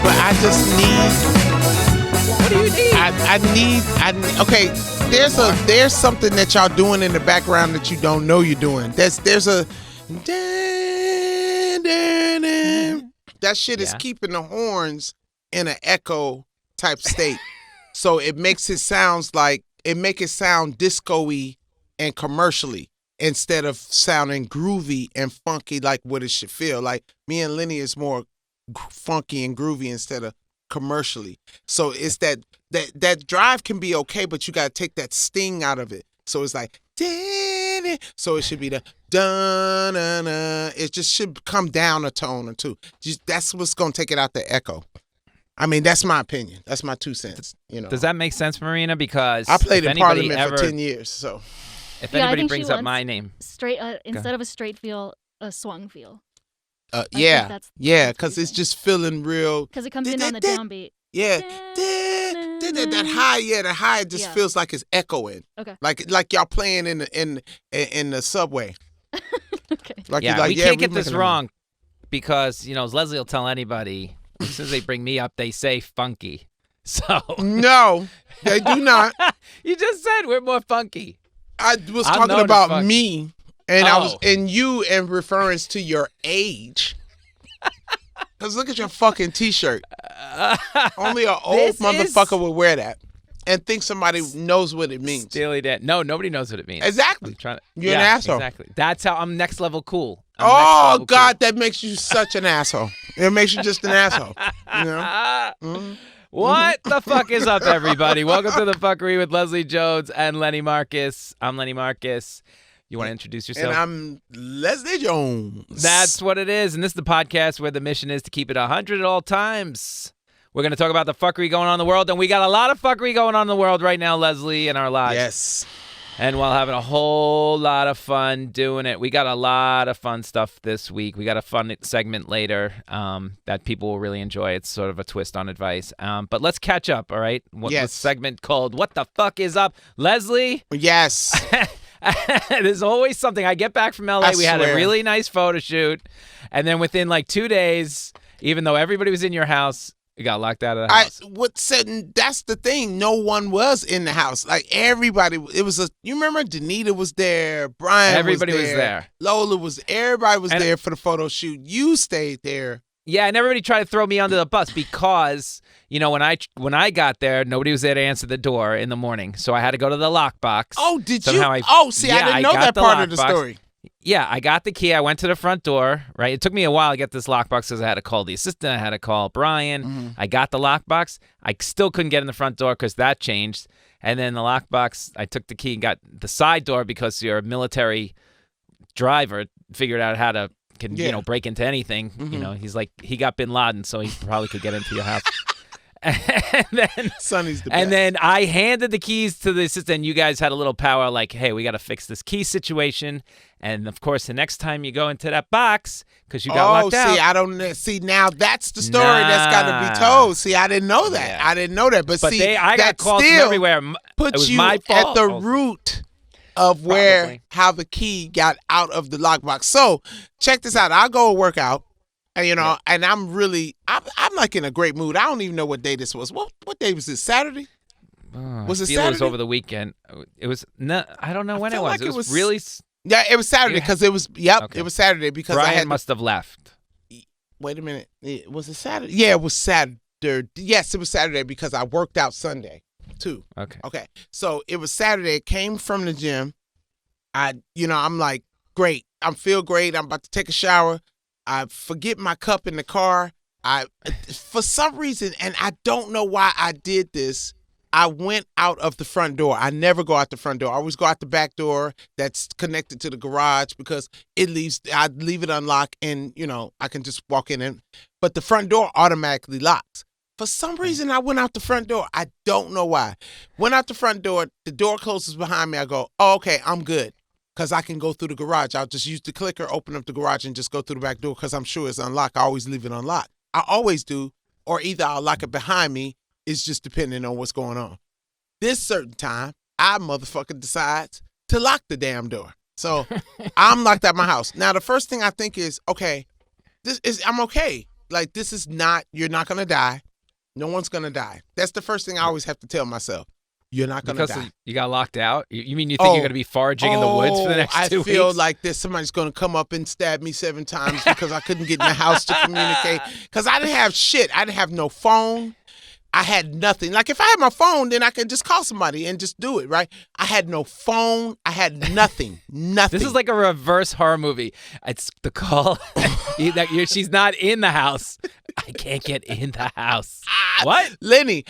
but I just need. What do you need? Okay, there's something that y'all doing in the background that you don't know you're doing. There's a. That shit is keeping the horns in an echo type state. So it makes it sound disco-y and commercially instead of sounding groovy and funky like what it should feel. Like me and Lenny is more funky and groovy instead of commercially. So it's that drive can be okay, but you got to take that sting out of it. So it's like, so it should be the dun. It just should come down a tone or two. That's what's going to take it out the echo. I mean, that's my opinion. That's my 2 cents. You know. Does that make sense, Marina? Because I played in Parliament for 10 years. So if anybody brings up my name, instead of a straight feel, a swung feel. Yeah, because it's just feeling real. Because it comes in on the downbeat. Yeah. That high, the high just feels like it's echoing. Okay. Like y'all playing in the subway. Okay. Like we can't get this wrong because, as Leslie will tell anybody, as soon as they bring me up, they say funky. So no, they do not. You just said we're more funky. I was talking about me, and I was you in reference to your age. Because look at your fucking T-shirt. Only an old motherfucker would wear that and think somebody knows what it means. Steely Dan. No, nobody knows what it means. Exactly. You're an asshole. Exactly. That's how I'm next level cool. God, that makes you such an asshole. It makes you just an asshole. You know? Mm-hmm. What the fuck is up, everybody? Welcome to the Fckry with Leslie Jones and Lenny Marcus. I'm Lenny Marcus. You want to introduce yourself? And I'm Leslie Jones. That's what it is. And this is the podcast where the mission is to keep it 100 at all times. We're going to talk about the fuckery going on in the world. And we got a lot of fuckery going on in the world right now, Leslie, in our lives. Yes. And while having a whole lot of fun doing it, we got a lot of fun stuff this week. We got a fun segment later that people will really enjoy. It's sort of a twist on advice. But let's catch up, all right? Yes. A segment called What the Fuck is Up? Leslie? Yes. There's always something. I get back from LA. We had a really nice photo shoot. And then within like 2 days, even though everybody was in your house, you got locked out of the house. That's the thing. No one was in the house. Like everybody, you remember Danita was there, Brian everybody was there. Lola everybody was there for the photo shoot. You stayed there. Yeah, and everybody tried to throw me under the bus because, when I got there, nobody was there to answer the door in the morning. So I had to go to the lockbox. Oh, did you? I didn't know that part of the story. Yeah, I got the key. I went to the front door, right? It took me a while to get this lockbox because I had to call the assistant. I had to call Brian. Mm-hmm. I got the lockbox. I still couldn't get in the front door because that changed. And then the lockbox, I took the key and got the side door because your military driver figured out how to break into anything. Mm-hmm. He's like, he got Bin Laden, so he probably could get into your house. And then Sonny's the best. And then I handed the keys to the assistant, and you guys had a little power like, hey, we got to fix this key situation. And of course, the next time you go into that box, because you got locked out. Now that's the story that's got to be told. See, I didn't know that. Yeah. I didn't know that. But see, I got calls from everywhere. Puts you my fault. At the root of how the key got out of the lockbox. So check this out. I'll go work out. And, and I'm like in a great mood. I don't even know what day this was. What day was this? Saturday? Was it Saturday? It was over the weekend. It was I don't know when it was. Like it was really. Yeah, it was Saturday because it was. Yep, okay. It was Saturday because Brian must have left. Wait a minute. Was it Saturday? Yeah, it was Saturday. Yes, it was Saturday because I worked out Sunday too. Okay. So it was Saturday. It came from the gym. I'm like, great. I feel great. I'm about to take a shower. I forget my cup in the car. For some reason, and I don't know why I did this, I went out of the front door. I never go out the front door. I always go out the back door that's connected to the garage because I leave it unlocked and, I can just walk in. But the front door automatically locks. For some reason, I went out the front door. I don't know why. Went out the front door. The door closes behind me. I go, oh, okay, I'm good. Because I can go through the garage. I'll just use the clicker, open up the garage, and just go through the back door because I'm sure it's unlocked. I always leave it unlocked. I always do. Or either I'll lock it behind me. It's just depending on what's going on. This certain time, I motherfucker decides to lock the damn door. So I'm locked at my house. Now, the first thing I think is, okay, I'm okay. like this is not. You're not gonna die. No one's gonna die. That's the first thing I always have to tell myself. You're not gonna die. You got locked out. You mean you think you're gonna be foraging in the woods for the next 2 weeks? I feel like somebody's gonna come up and stab me 7 times because I couldn't get in the house to communicate. Because I didn't have shit. I didn't have no phone. I had nothing. Like if I had my phone, then I could just call somebody and just do it, right? I had no phone. I had nothing. Nothing. This is like a reverse horror movie. It's the call. She's not in the house. I can't get in the house. What? Lenny,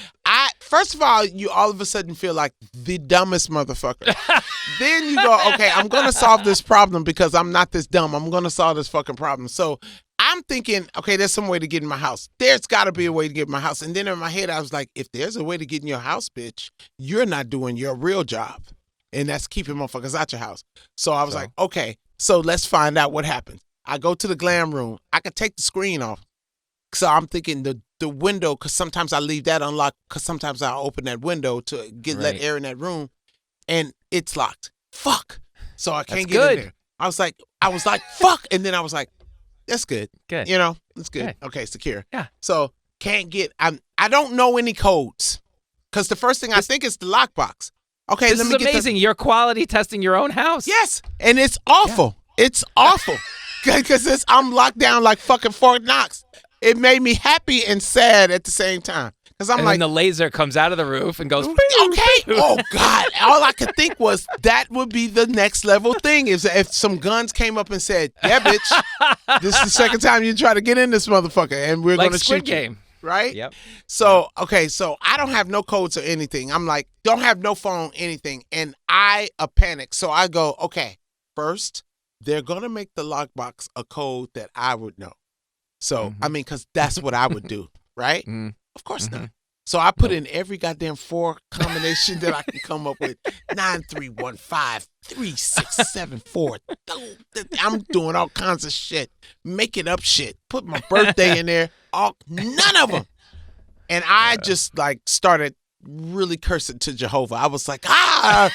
first of all, you all of a sudden feel like the dumbest motherfucker. Then you go, okay, I'm going to solve this problem because I'm not this dumb. I'm going to solve this fucking problem. So I'm thinking, okay, there's some way to get in my house. There's got to be a way to get in my house. And then in my head, I was like, if there's a way to get in your house, bitch, you're not doing your real job. And that's keeping motherfuckers out your house. So I was like, okay, so let's find out what happens. I go to the glam room. I could take the screen off. So I'm thinking the window, because sometimes I leave that unlocked, because sometimes I open that window to let air in that room, and it's locked. Fuck. So I can't get in there. I was like, fuck. And then I was like, that's good. Good. You know, it's good. Okay, secure. Yeah. So can't get. I don't know any codes, because the first thing I think is the lockbox. Okay, this is amazing. You're quality testing your own house. Yes, and it's awful. Yeah. It's awful because I'm locked down like fucking Fort Knox. It made me happy and sad at the same time. Because I'm like, then the laser comes out of the roof and goes, okay. Oh, God. All I could think was that would be the next level thing is if some guns came up and said, yeah, bitch, this is the second time you try to get in this motherfucker and we're going to shoot game. You. Right? Yep. So, okay, so I don't have no codes or anything. I'm like, don't have no phone, anything. And I panic. So I go, okay, first, they're going to make the lockbox a code that I would know. So, I mean, because that's what I would do, right? Of course not. So I put in every goddamn 4 combination that I can come up with. 93153674. I'm doing all kinds of shit, making up shit, put my birthday in there, none of them. And I just like started really cursing to Jehovah. I was like, God.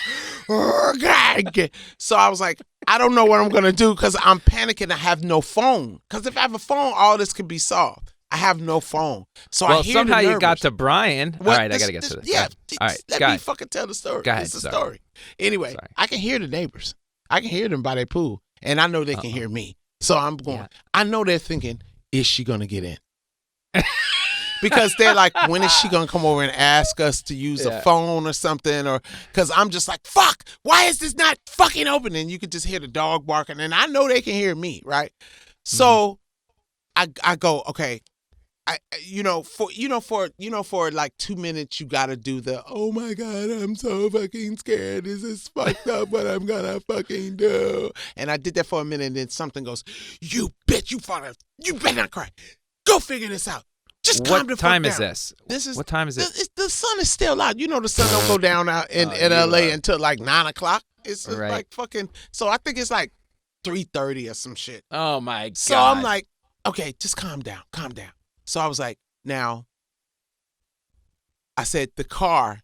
So I was like, I don't know what I'm going to do because I'm panicking. I have no phone. Because if I have a phone, all this could be solved. I have no phone. So I hear somehow the you got to Brian. All right, I got to get to this. Yeah. All right, let me fucking tell the story. Go ahead. It's a story. Anyway, I can hear the neighbors. I can hear them by their pool. And I know they can hear me. So I'm going, I know they're thinking, is she going to get in? Because they're like, when is she going to come over and ask us to use a phone or something? Or because I'm just like, fuck, why is this not fucking open? And you can just hear the dog barking. And I know they can hear me, right? So I go, okay. For like 2 minutes, you got to do the, oh my God, I'm so fucking scared. This is fucked up what I'm going to fucking do. And I did that for a minute. And then something goes, you bitch, you better not cry. Go figure this out. Just calm the fuck down. What time is this? What time is it? The sun is still out. You know the sun don't go down out in LA until like 9 o'clock. It's like fucking. So I think it's like 3:30 or some shit. Oh my God. So I'm like, okay, just calm down. So I was like, now. I said the car.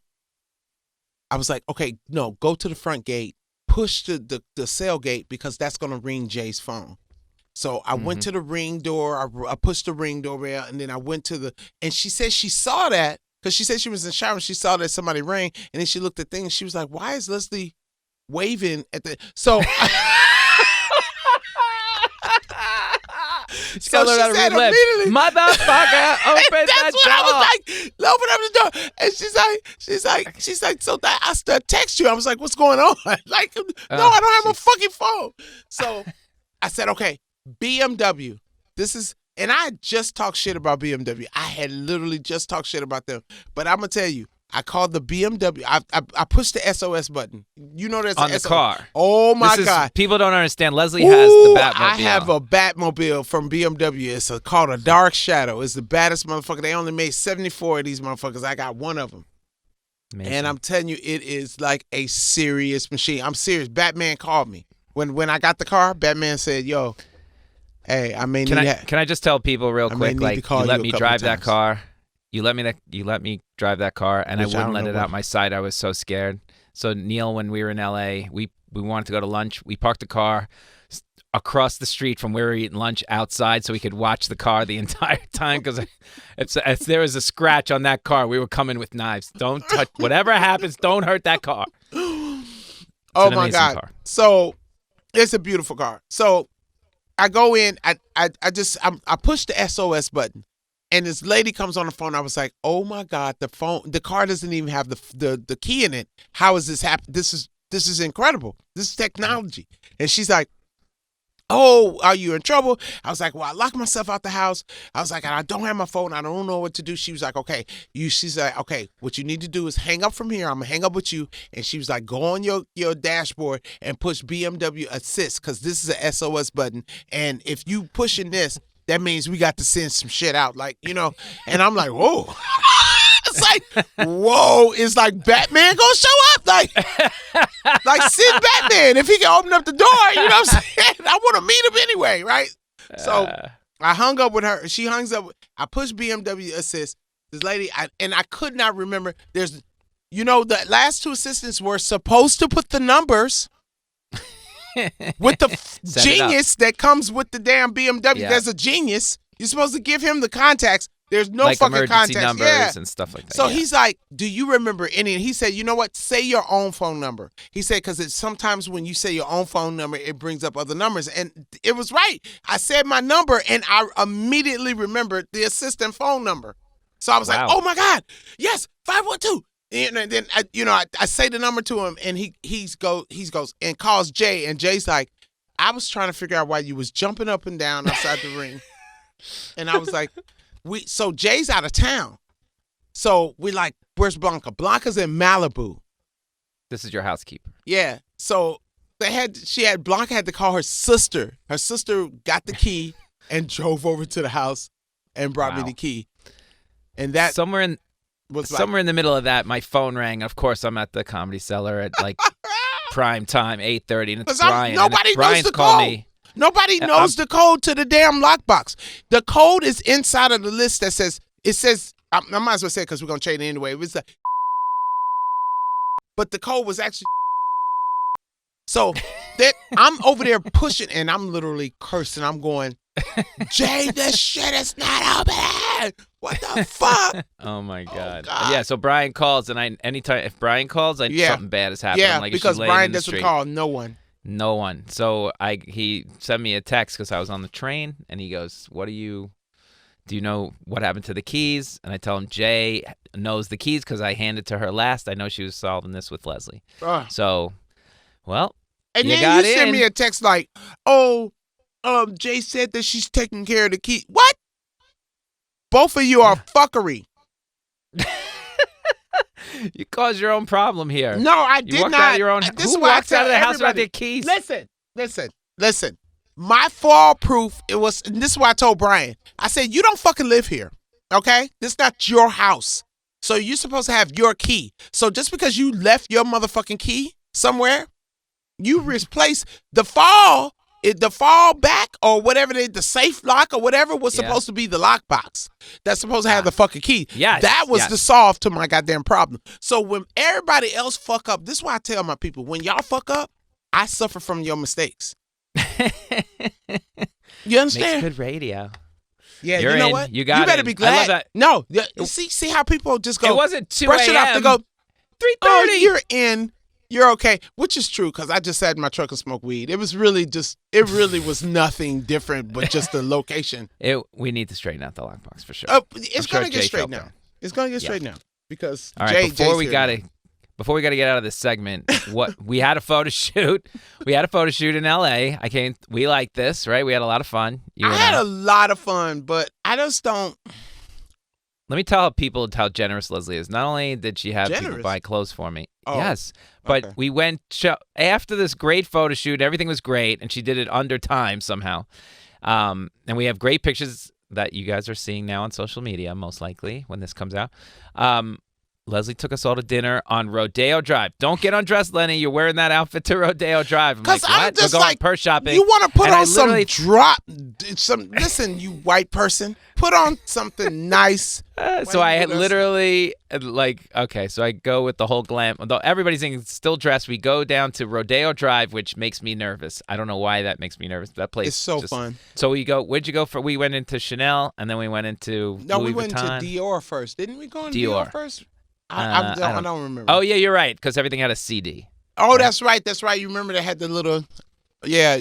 I was like, okay, no, go to the front gate, push the cell gate because that's gonna ring Jay's phone. So I went to the ring door. I pushed the ring doorbell, and then I went to and she said she saw that because she said she was in the shower and she saw that somebody rang, and then she looked at things and she was like, why is Leslie waving at the, so. So she said immediately, motherfucker, open the door. That's what I was like, open up the door. And she's like, so that I still text you. I was like, what's going on? Like, no, I don't have a fucking phone. So I said, okay. BMW. And I just talked shit about BMW. I had literally just talked shit about them. But I'm gonna tell you, I called the BMW. I pushed the SOS button. You know there's on the car. Oh my God! People don't understand. Leslie has the Batmobile. I have a Batmobile from BMW. It's called a Dark Shadow. It's the baddest motherfucker. They only made 74 of these motherfuckers. I got one of them. Amazing. And I'm telling you, it is like a serious machine. I'm serious. Batman called me when I got the car. Batman said, "Yo." Hey, I mean, can I just tell people real quick? Like, you let me drive that car. You let me drive that car, and I wouldn't let it out my sight. I was so scared. So Neil, when we were in LA, we wanted to go to lunch. We parked the car. across the street from where we were eating lunch outside so we could watch the car the entire time because if there was a scratch on that car, we were coming with knives. Don't touch. Whatever happens, don't hurt that car. Oh, my God. Car. So it's a beautiful car. So I go in. I push the SOS button. And this lady comes on the phone. I was like, "Oh my God, the car doesn't even have the key in it. How is this happen? This is incredible. This is technology." And she's like, "Oh, are you in trouble?" I was like, "Well, I locked myself out the house." I was like, "I don't have my phone. I don't know what to do." She was like, "Okay." She's like, "Okay, what you need to do is hang up from here. I'm gonna hang up with you." And she was like, "Go on your dashboard and push BMW assist because this is a SOS button. And if you pushing this, that means we got to send some shit out, like, you know." And I'm like, whoa. It's like, whoa. It's like Batman gonna show up. Like send Batman if he can open up the door. You know what I'm saying? I want to meet him anyway, right? So I hung up with her. She hangs up. I pushed BMW assist. This lady, and I could not remember. The last two assistants were supposed to put the numbers with the genius that comes with the damn BMW. Yeah. There's a genius. You're supposed to give him the contacts. There's no like fucking emergency contacts. Numbers and stuff like that. So he's like, "Do you remember any?" And he said, "You know what? Say your own phone number." He said, because sometimes when you say your own phone number, it brings up other numbers. And it was right. I said my number, and I immediately remembered the assistant phone number. So I was like, "Oh my God, yes, 512." And then I say the number to him, and he goes and calls Jay, and Jay's like, "I was trying to figure out why you was jumping up and down outside the ring," and I was like, so Jay's out of town, so we like, "Where's Blanca?" Blanca's in Malibu. This is your housekeeper. Yeah. So Blanca had to call her sister. Her sister got the key and drove over to the house and brought me the key, and that somewhere in the middle of that, my phone rang. Of course, I'm at the Comedy Cellar at like prime time, 8:30, and it's Brian. Nobody knows the code. Nobody knows the code to the damn lockbox. The code is inside of the list that says, I might as well say it because we're going to trade it anyway. It was but the code was actually. So that I'm over there pushing, and I'm literally cursing. I'm going, "Jay, this shit is not open. What the fuck?" Oh my God. Yeah. So Brian calls, and anytime if Brian calls, I know something bad has happened. Yeah, like, because Brian doesn't call no one. No one. So he sent me a text because I was on the train, and he goes, do you know what happened to the keys? And I tell him Jay knows the keys because I handed to her last. I know she was solving this with Leslie. So, well, and then you send me a text like, "Oh, Jay said that she's taking care of the key." What? Both of you are Fckry. You caused your own problem here. No, I did not. You walked out of your own. Who walks out of the house without their keys? Listen. My fall proof, and this is why I told Brian. I said, "You don't fucking live here, okay? This is not your house. So you're supposed to have your key. So just because you left your motherfucking key somewhere, you replace the fall back or whatever, the safe lock or whatever was supposed to be the lockbox. That's supposed to have the fucking key. Yes, that was the solve to my goddamn problem. So when everybody else fuck up, this is why I tell my people, when y'all fuck up, I suffer from your mistakes. You understand? Makes good radio. Yeah, you know what? You better be glad. I love that. No, see how people just go. It wasn't 2 brush it off to go 3:30. Oh, you're in. You're okay, which is true because I just sat in my truck and smoked weed. It was really was nothing different, but just the location. We need to straighten out the lockbox for sure. It's going to get straightened out. It's going to get straightened out because all right. Before we got to get out of this segment, we had a photo shoot. We had a photo shoot in L.A. We liked this, right? We had a lot of fun. I had a lot of fun, but I just don't. Let me tell people how generous Leslie is. Not only did she have people buy clothes for me, yes, but we went after this great photo shoot. Everything was great, and she did it under time somehow. And we have great pictures that you guys are seeing now on social media, most likely when this comes out. Leslie took us all to dinner on Rodeo Drive. Don't get undressed, Lenny. You're wearing that outfit to Rodeo Drive. Because I'm just We're going like, purse shopping. You want to put on some drop Listen, you white person, put on something nice. So I literally so I go with the whole glam. Although everybody's still dressed, we go down to Rodeo Drive, which makes me nervous. I don't know why that makes me nervous. That place is so fun. So we go. Where'd you go for? We went into Chanel, and then we went into Louis we went Vuitton. into Dior first. Didn't we go into Dior first? I don't remember. Oh yeah, you're right, because everything had a CD. Oh, right? That's right. You remember they had the little. Yeah.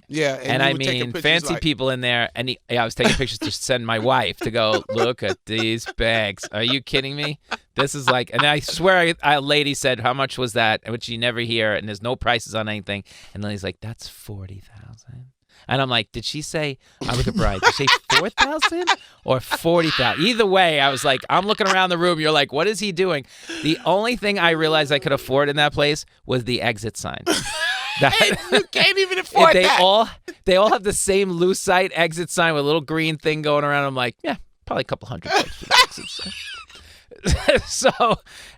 And I mean, fancy people in there. And I was taking pictures to send my wife to go, look at these bags. Are you kidding me? This is like, and I swear a lady said, how much was that? Which you never hear, and there's no prices on anything. And then he's like, that's $40,000. And I'm like, did she say, I look at Brian, did she say 4,000 or 40,000? Either way, I was like, I'm looking around the room. You're like, what is he doing? The only thing I realized I could afford in that place was the exit sign. You can't even afford that. They all have the same lucite exit sign with a little green thing going around. I'm like, yeah, probably a couple $100 for the exit sign. So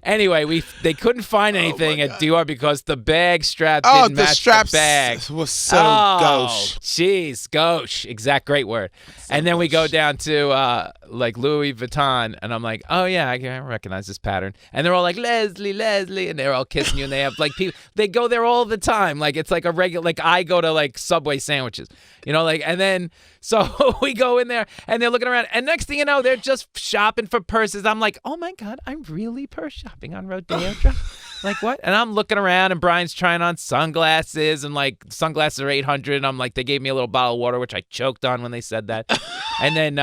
anyway, they couldn't find anything at Dior because the bag strap didn't match the bag. Was so gauche. Jeez, gauche. Great word. So and then we go down to Louis Vuitton, and I'm like, oh yeah, I recognize this pattern. And they're all like, Leslie, and they're all kissing you, and they have people. They go there all the time. Like it's like a regular. Like I go to Subway sandwiches, and then so we go in there, and they're looking around, and next thing you know, they're just shopping for purses. I'm like, oh my God, I'm really purse shopping on Rodeo Drive. Like what? And I'm looking around, and Brian's trying on sunglasses, and sunglasses are $800. And I'm like, they gave me a little bottle of water, which I choked on when they said that. And then,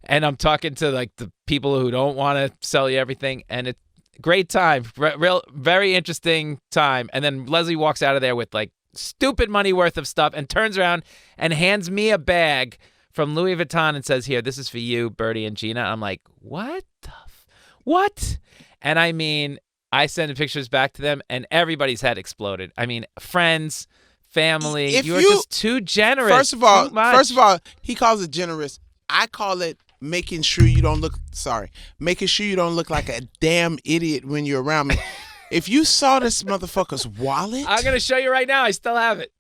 and I'm talking to the people who don't want to sell you everything, and it's great time, very interesting time. And then Leslie walks out of there with stupid money worth of stuff, and turns around and hands me a bag from Louis Vuitton and says, here, this is for you, Bertie and Gina. I'm like, what the what? And I mean, I send pictures back to them, and everybody's head exploded. I mean, friends, family, you're just too generous. First of all, he calls it generous. I call it making sure you don't look like a damn idiot when you're around me. If you saw this motherfucker's wallet, I'm gonna show you right now. I still have it.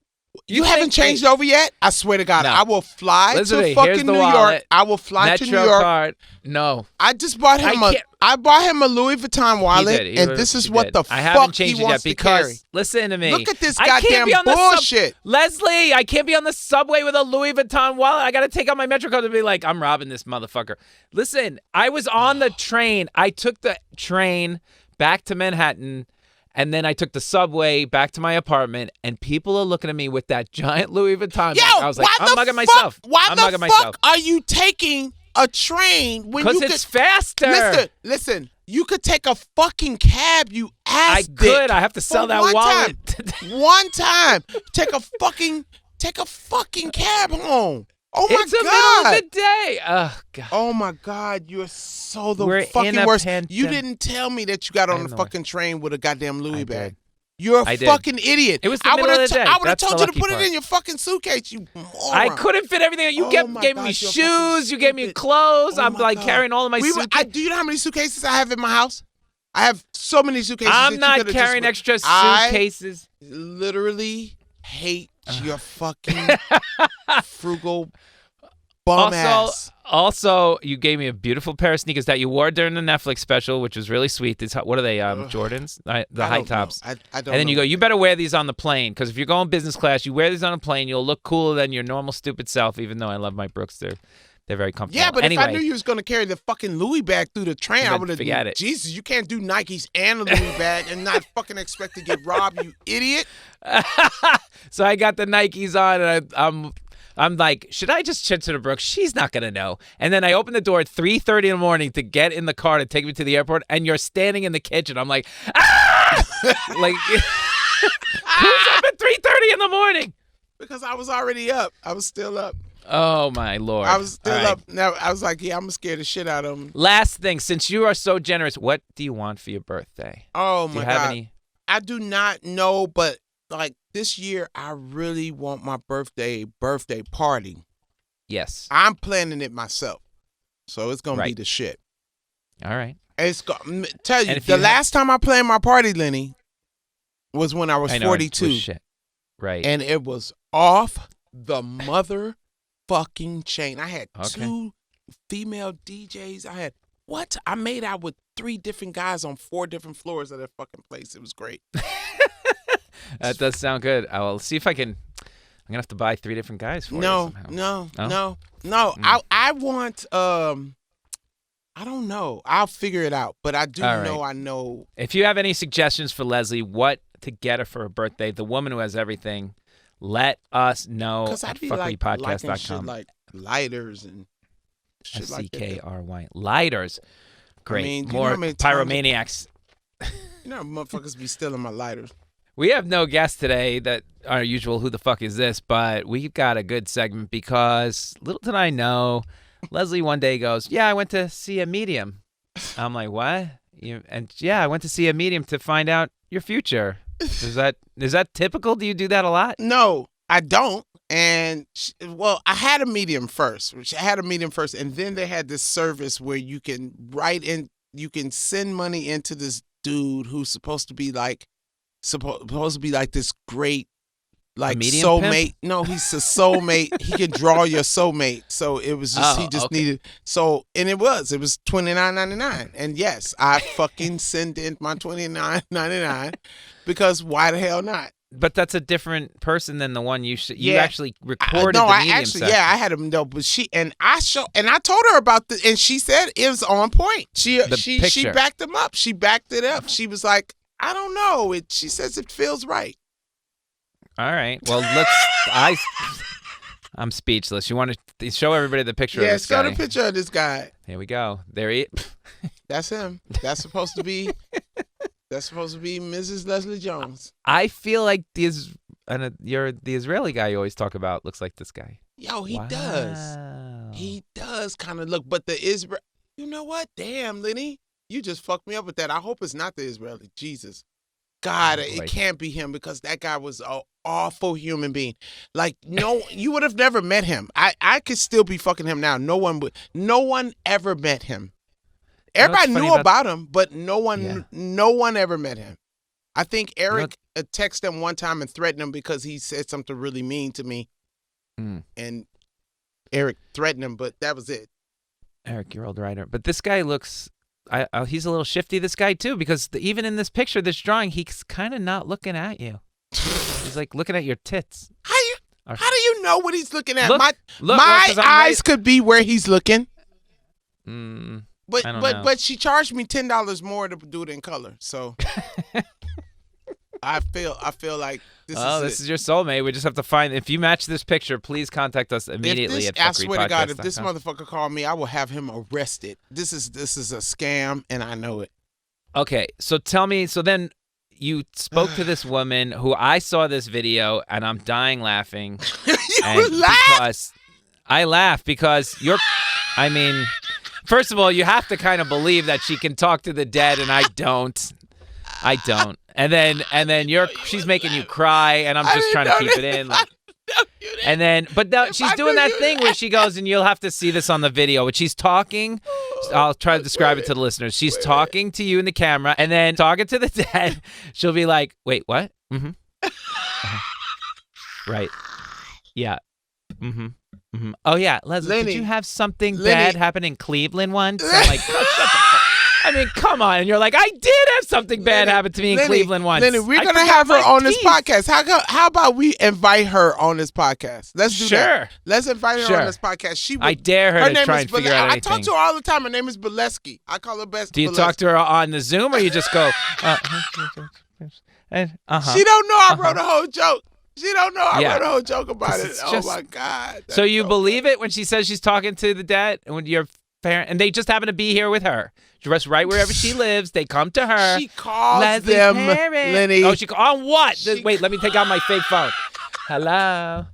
You haven't changed over yet? I swear to God, no. I will fly to fucking New York. I will fly to New York. Card. No. I just bought him I bought him a Louis Vuitton wallet, and this is what the fuck he wants to carry. Listen to me. Look at this goddamn bullshit. Leslie, I can't be on the subway with a Louis Vuitton wallet. I got to take out my Metro card to be like, I'm robbing this motherfucker. Listen, I was on the train. I took the train back to Manhattan. And then I took the subway back to my apartment, and people are looking at me with that giant Louis Vuitton bag. I was like, I'm mugging myself. Why the fuck are you taking a train when you could... Because it's faster. Listen. You could take a fucking cab, you ass dick. I could. I have to sell that wallet. One time. Take a fucking cab home. Oh my God! It's the middle of the day. Oh God! Oh my God! You're so fucking worst. You didn't tell me that you got on the fucking train with a goddamn Louis bag. You're a fucking idiot. It was the middle of the day. I would have told you to put it in your fucking suitcase. You moron. I couldn't fit everything. You gave me shoes. You gave me clothes. I'm carrying all of my suitcases. Do you know how many suitcases I have in my house? I have so many suitcases. I'm not carrying extra suitcases. I literally hate your fucking frugal bum ass. Also, you gave me a beautiful pair of sneakers that you wore during the Netflix special, which was really sweet. What are they, Jordans? The high tops. I don't know. And then you go, you better wear these on the plane, because if you're going business class, you wear these on a plane, you'll look cooler than your normal stupid self, even though I love my Brooks. They're very comfortable. Yeah, but anyway, if I knew you was going to carry the fucking Louis bag through the train, I would have... Forget it. Jesus, you can't do Nikes and a Louis bag and not fucking expect to get robbed, you idiot. So I got the Nikes on, and I'm like, should I just chit to the Brooks? She's not going to know. And then I open the door at 3:30 in the morning to get in the car to take me to the airport, and you're standing in the kitchen. I'm like, ah! Like, who's up at 3:30 in the morning? Because I was already up. I was still up. Oh, my Lord. I was still up. Now, I was like, yeah, I'm going to scare the shit out of him. Last thing, since you are so generous, what do you want for your birthday? Oh, my God. Any? I do not know, but this year, I really want my birthday party. Yes. I'm planning it myself. So it's going to be the shit. All right. Tell you, the last time I planned my party, Lenny, was when I was 42. Shit. Right. And it was off the mother fucking chain. I had 2 female DJs. I had what? I made out with 3 different guys on 4 different floors of that fucking place. It was great. That does sound good. I will see if I can. I'm gonna have to buy 3 different guys for you somehow. No. I want. I don't know. I'll figure it out. But I do know. I know. If you have any suggestions for Leslie, what to get her for her birthday, the woman who has everything, let us know at FckryPodcast.com. Shit like lighters and shit like that. Fckry. Lighters. Great. I mean, more pyromaniacs. You know, motherfuckers be stealing my lighters. We have no guest today that our usual who the fuck is this, but we've got a good segment because little did I know, Leslie one day goes, yeah, I went to see a medium. I'm like, what? I went to see a medium to find out your future. Is that typical? Do you do that a lot? No, I don't. And I had a medium first. And then they had this service where you can you can send money into this dude who's supposed to be like this great soulmate. Pimp? No, he's a soulmate. He can draw your soulmate. So it was just needed. So and it was $29.99. And yes, I fucking sent in my $29.99 because why the hell not? But that's a different person than the one you actually recorded. I had him. No, but I told her about the, and she said it was on point. She backed him up. She backed it up. She was like, I don't know. She says it feels right. All right. Well, I'm speechless. You want to show everybody the picture of this guy? Yeah, show the picture of this guy. Here we go. There he is. That's him. That's supposed to be Mrs. Leslie Jones. I feel like the Israeli guy you always talk about looks like this guy. Yo, he does. He does kind of look. But the Israel, you know what? Damn, Lenny. You just fucked me up with that. I hope it's not the Israeli. Jesus. God, it can't be him because that guy was an awful human being. Like, no, you would have never met him. I could still be fucking him now. No one ever met him. Everybody knew about him, but no one ever met him. I think Eric texted him one time and threatened him because he said something really mean to me. And Eric threatened him, but that was it. Eric, your old writer. But this guy looks... he's a little shifty, this guy, too, because even in this picture, this drawing, he's kind of not looking at you. He's like looking at your tits. How do you know what he's looking at? Look, my eyes could be where he's looking. But she charged me $10 more to do it in color. So I feel like this is your soulmate. We just have to find. If you match this picture, please contact us immediately at FckryPodcast.com. I swear to God, if this motherfucker called me, I will have him arrested. This is a scam, and I know it. Okay, so tell me. So then you spoke to this woman who I saw this video, and I'm dying laughing. You laugh? I laugh because you're. I mean, first of all, you have to kind of believe that she can talk to the dead, and I don't. And then she's making you cry, and I'm just trying to keep it in. She's doing that thing where she goes, and you'll have to see this on the video, but she's talking. I'll try to describe it to the listeners. She's talking to you in the camera, and then talking to the dead. She'll be like, "Wait, what? Mm-hmm. Right. Yeah. Mm-hmm. Mm-hmm. Oh yeah, Leslie, Lenny, did you have something bad happen in Cleveland once?" I'm like, "Oh, shut the fuck." I mean, come on. And you're like, I did have something bad happen to me in Cleveland once. Lenny, we're going to have her on this podcast. How about we invite her on this podcast? Let's do that. Let's invite her on this podcast. I dare her to try and figure out anything. I talk to her all the time. Her name is Bolesky. I call her Best. Do you talk to her on the Zoom or you just go, She don't know I wrote a whole joke. She don't know I wrote a whole joke about it. Oh, my God. So you believe it when she says she's talking to the dad and when your parent, and they just happen to be here with her. Just right wherever she lives, they come to her. She calls them, Lenny. Oh, on what? Wait, let me take out my fake phone. Hello?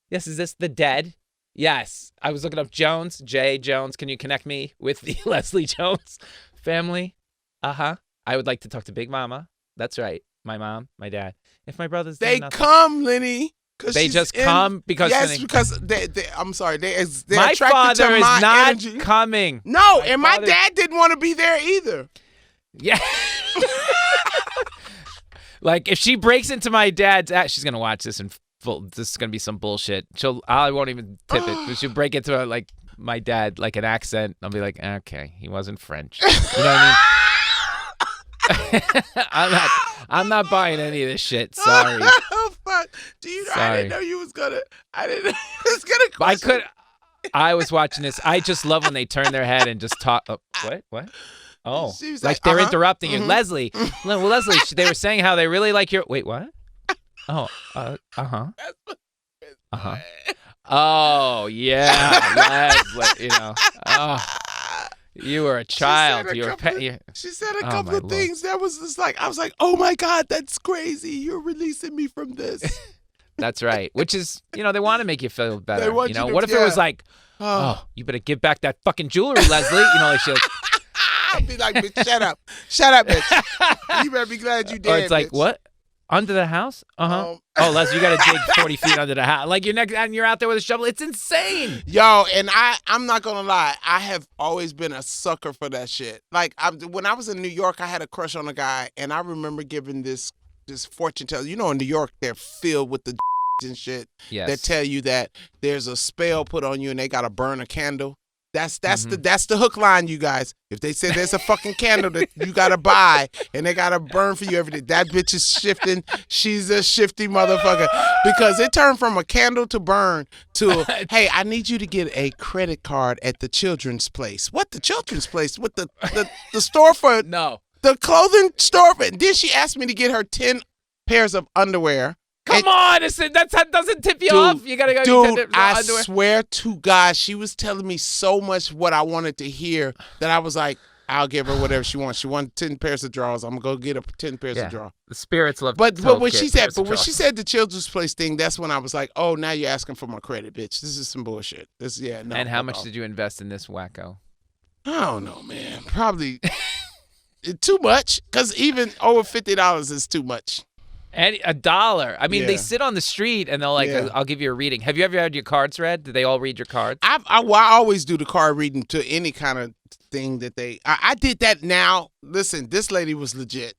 Yes, is this the dead? Yes. I was looking up Jones, J. Jones. Can you connect me with the Leslie Jones family? I would like to talk to Big Mama. That's right. My mom, my dad. If my brother's there, come, Lenny. They just come because because they I'm sorry, they're my attracted father to is my not energy. Coming. No, my dad didn't want to be there either. Yeah. Like if she breaks into my dad's she's gonna watch this and this is gonna be some bullshit. I won't even tip it. She'll break into like my dad, like an accent. I'll be like, okay, he wasn't French. You know what I mean? I'm not buying any of this shit. Sorry. Oh fuck! Do you know? I didn't know you was gonna. I didn't know you was gonna. Question. I was watching this. I just love when they turn their head and just talk. Oh, what? Oh, like they're interrupting you, Leslie. Well, Leslie, they were saying how they really like your. Wait, what? Oh, Oh yeah, Leslie. You were a child. She said a couple of things that was just like, I was like, oh my God, that's crazy. You're releasing me from this. That's right. Which is, they want to make you feel better. What if it was like, you better give back that fucking jewelry, Leslie? Like she'll. I'd be like, bitch, shut up, bitch. You better be glad you did. Or it's like, bitch. What? Under the house? Oh, Leslie, you got to dig 40 feet under the house. Like you're out there with a shovel. It's insane. Yo, and I'm not gonna lie. I have always been a sucker for that shit. Like when I was in New York, I had a crush on a guy, and I remember giving this fortune teller. In New York, they're filled with the and shit that tell you that there's a spell put on you, and they gotta burn a candle. That's the hook line, you guys. If they say there's a fucking candle that you gotta buy and they gotta burn for you every day, that bitch is shifting. She's a shifty motherfucker because it turned from a candle to burn to, hey, I need you to get a credit card at the children's place. What, the children's place? What, the store for the clothing store? And then she asked me to get her 10 pairs of underwear. Come on, that doesn't tip you off. You gotta go. Dude, I swear to God, she was telling me so much what I wanted to hear that I was like, I'll give her whatever she wants. She wanted 10 pairs of drawers. I'm gonna go get her 10 pairs of drawers. The spirits love. But when she said the children's place thing, that's when I was like, oh, now you're asking for my credit, bitch. This is some bullshit. And how much did you invest in this wacko? I don't know, man. Probably too much, because even over $50 is too much. And $1. I mean, they sit on the street and they'll I'll give you a reading. Have you ever had your cards read? Do they all read your cards? I always do the card reading to any kind of thing that I did that now. Listen, this lady was legit.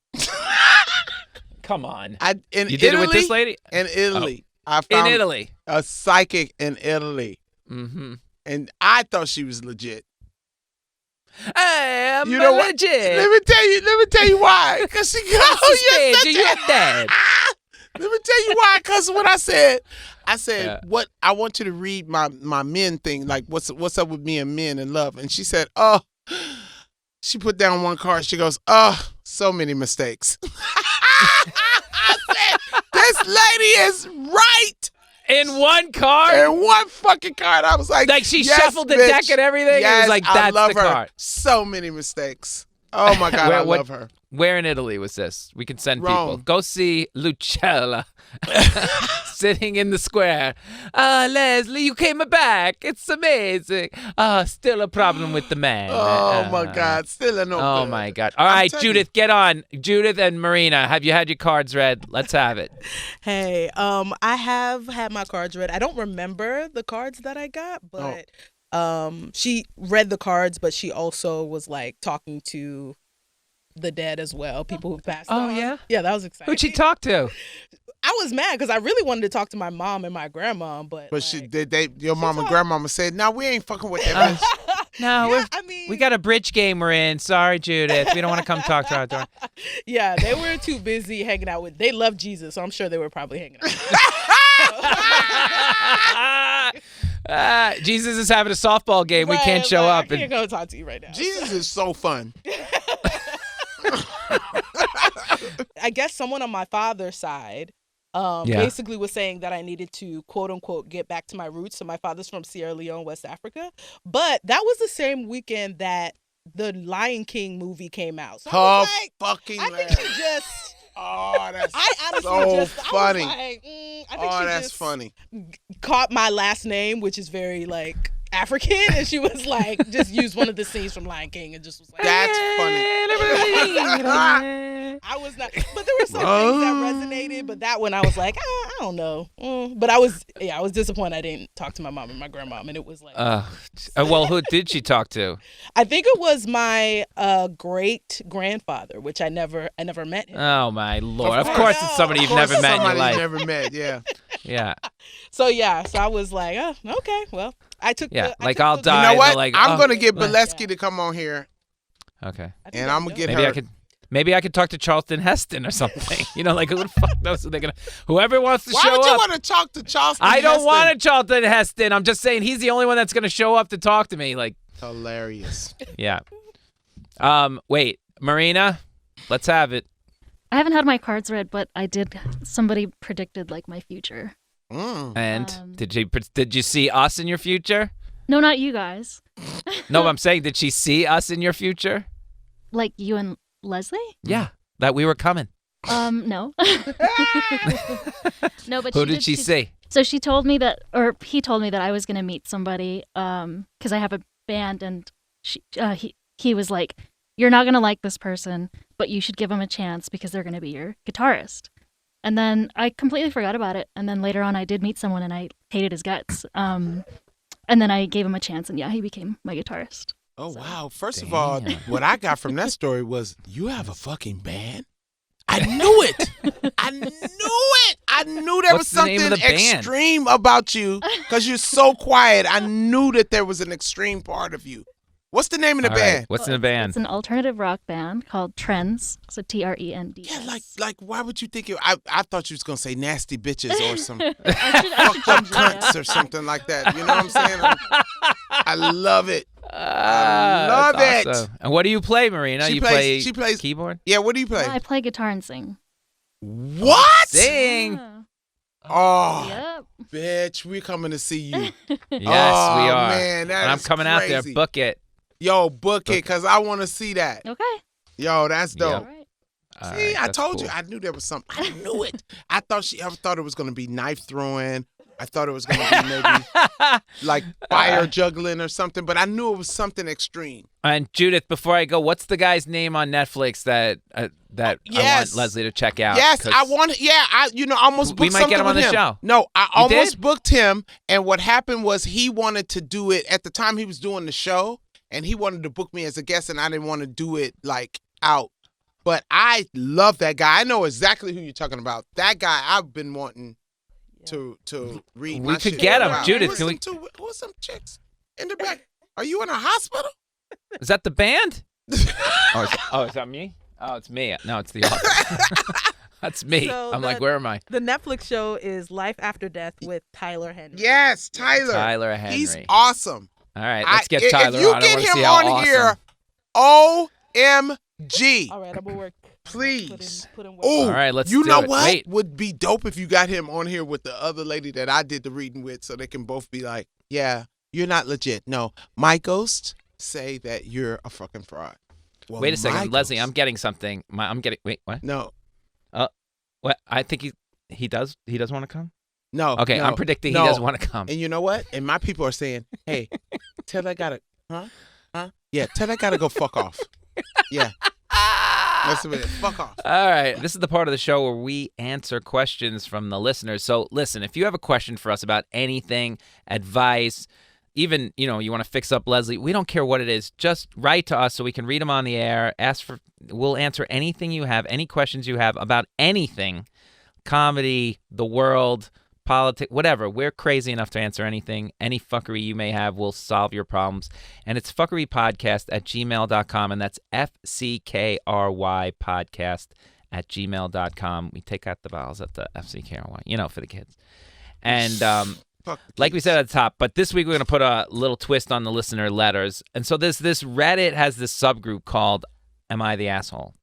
Come on. You did it with this lady? In Italy. I found a psychic in Italy. Mm-hmm. And I thought she was legit. I'm legit. Let me tell you why. Because she goes, you're dead. Let me tell you why. Because when I said, what I want you to read my men thing, like what's up with me and men and love. And she said, she put down one card. She goes, so many mistakes. I said, this lady is right. In one card? In one fucking card. I was like, she shuffled the deck and everything? Yes, it was like, that's I love the her. card. So many mistakes. Oh my God, I love her. Where in Italy was this? We can send Rome. people. Go see Lucella sitting in the square. Leslie, you came back. It's amazing. Still a problem with the man. Oh my God, still an open. Oh my God. All right, Judith, get on. Judith and Marina, have you had your cards read? Let's have it. Hey, I have had my cards read. I don't remember the cards that I got, but she read the cards, but she also was like talking to the dead as well, people who passed on. Yeah? Yeah, that was exciting. Who'd she talk to? I was mad because I really wanted to talk to my mom and my grandma, but your mom and grandmama said, no, we ain't fucking with that bitch. No, we got a bridge game we're in. Sorry, Judith. We don't want to come talk to our daughter. Yeah, they were too busy hanging out with, they love Jesus, so I'm sure they were probably hanging out. Jesus is having a softball game. We can't show up. I can't go talk to you right now. Jesus is so fun. I guess someone on my father's side basically was saying that I needed to, quote unquote, get back to my roots. So my father's from Sierra Leone, West Africa. But that was the same weekend that the Lion King movie came out. So I was like, fucking I think she just... Oh, that's so funny. I think she that's just funny. Caught my last name, which is very like African, and she was like, just used one of the scenes from Lion King and just was like, that's funny. I was not, but there were some things that resonated, but that one I was like, I don't know. But I was disappointed I didn't talk to my mom and my grandmom, and it was like, well, who did she talk to? I think it was my great grandfather, which I never met him. Oh my Lord! Of course, it's somebody you've never met in your life. Never met, yeah. Yeah. So I was like, oh, okay, well, I took. I'll die. You know what? Like, I'm gonna get Bolesky to come on here. Okay. And I'm gonna get her. Maybe I could talk to Charlton Heston or something. Who the fuck knows who they're gonna? Whoever wants to show up. Why would you want to talk to Charlton? I don't want a Charlton Heston. I'm just saying he's the only one that's gonna show up to talk to me. Like hilarious. Yeah. Wait, Marina, let's have it. I haven't had my cards read, but I did. Somebody predicted like my future. And did you see us in your future? No, not you guys. No, I'm saying, did she see us in your future? Like you and Leslie? Yeah, that we were coming. No. No, but who did she see? So she told me that, or he told me that I was gonna meet somebody, because I have a band, and he was like, "You're not gonna like this person, but you should give them a chance because they're gonna be your guitarist." And then I completely forgot about it. And then later on, I did meet someone, and I hated his guts. And then I gave him a chance, and he became my guitarist. Oh, wow. First of all, what I got from that story was, you have a fucking band? I knew it. I knew it. I knew there was something extreme about you because you're so quiet. I knew that there was an extreme part of you. What's the name of the band? Right. What's in the band? It's an alternative rock band called Trends. So Trends. Yeah, like why would you think I thought you was going to say nasty bitches or some I should fucked up cunts or something like that. You know what I'm saying? I love it. I love it. Awesome. And what do you play, Marina? She plays keyboard? Yeah, what do you play? I play guitar and sing. What? Sing. Yeah. Oh, Yep. bitch, we're coming to see you. Yes, we are. Man, that and I'm is coming crazy. out there. Book it. Yo, book it, because I want to see that. Okay. Yo, that's dope. All right. See, I told you. I knew there was something. I knew it. I thought it was going to be knife throwing. I thought it was going to be maybe like fire juggling or something, but I knew it was something extreme. And Judith, before I go, what's the guy's name on Netflix that I want Leslie to check out? Yes, I want. Yeah, I almost booked we might get him on the show. No, I almost booked him, and what happened was he wanted to do it at the time he was doing the show, and he wanted to book me as a guest, and I didn't want to do it like out. But I love that guy. I know exactly who you're talking about. That guy, I've been wanting to read. We could get him, Judith. Who's some chicks in the back? Are you in a hospital? Is that the band? Is that me? Oh, it's me. No, it's the author. That's me. So I'm like, where am I? The Netflix show is Life After Death with Tyler Henry. Yes, Tyler. Tyler Henry. He's awesome. All right, let's get Tyler on. If you on. get him on awesome. Here, OMG. All right, I'm gonna work. Please. Put in work. Oh, all right, let's you do know it. what Wait. would be dope if you got him on here with the other lady that I did the reading with, so they can both be like, yeah, you're not legit. No, my ghosts say that you're a fucking fraud. Well, wait a second, Leslie. ghost- I'm getting something. Wait, what? No. What? I think he does. He does want to come. No. Okay, no, I'm predicting no. he does want to come. And you know what? And my people are saying, hey, tell that guy to, huh? Yeah, tell that guy to go fuck off. Yeah. Listen a minute. Fuck off. All right. This is the part of the show where we answer questions from the listeners. So listen, if you have a question for us about anything, advice, even, you want to fix up Leslie, we don't care what it is. Just write to us so we can read them on the air. We'll answer anything you have, any questions you have about anything, comedy, the world, politics, whatever. We're crazy enough to answer anything. Any fuckery you may have, we'll solve your problems. And it's fuckerypodcast@gmail.com, and that's FCKRY podcast@gmail.com. We take out the vowels at the FCKRY, for the kids. And like we said at the top, but this week we're going to put a little twist on the listener letters. And so this Reddit has this subgroup called Am I the Asshole?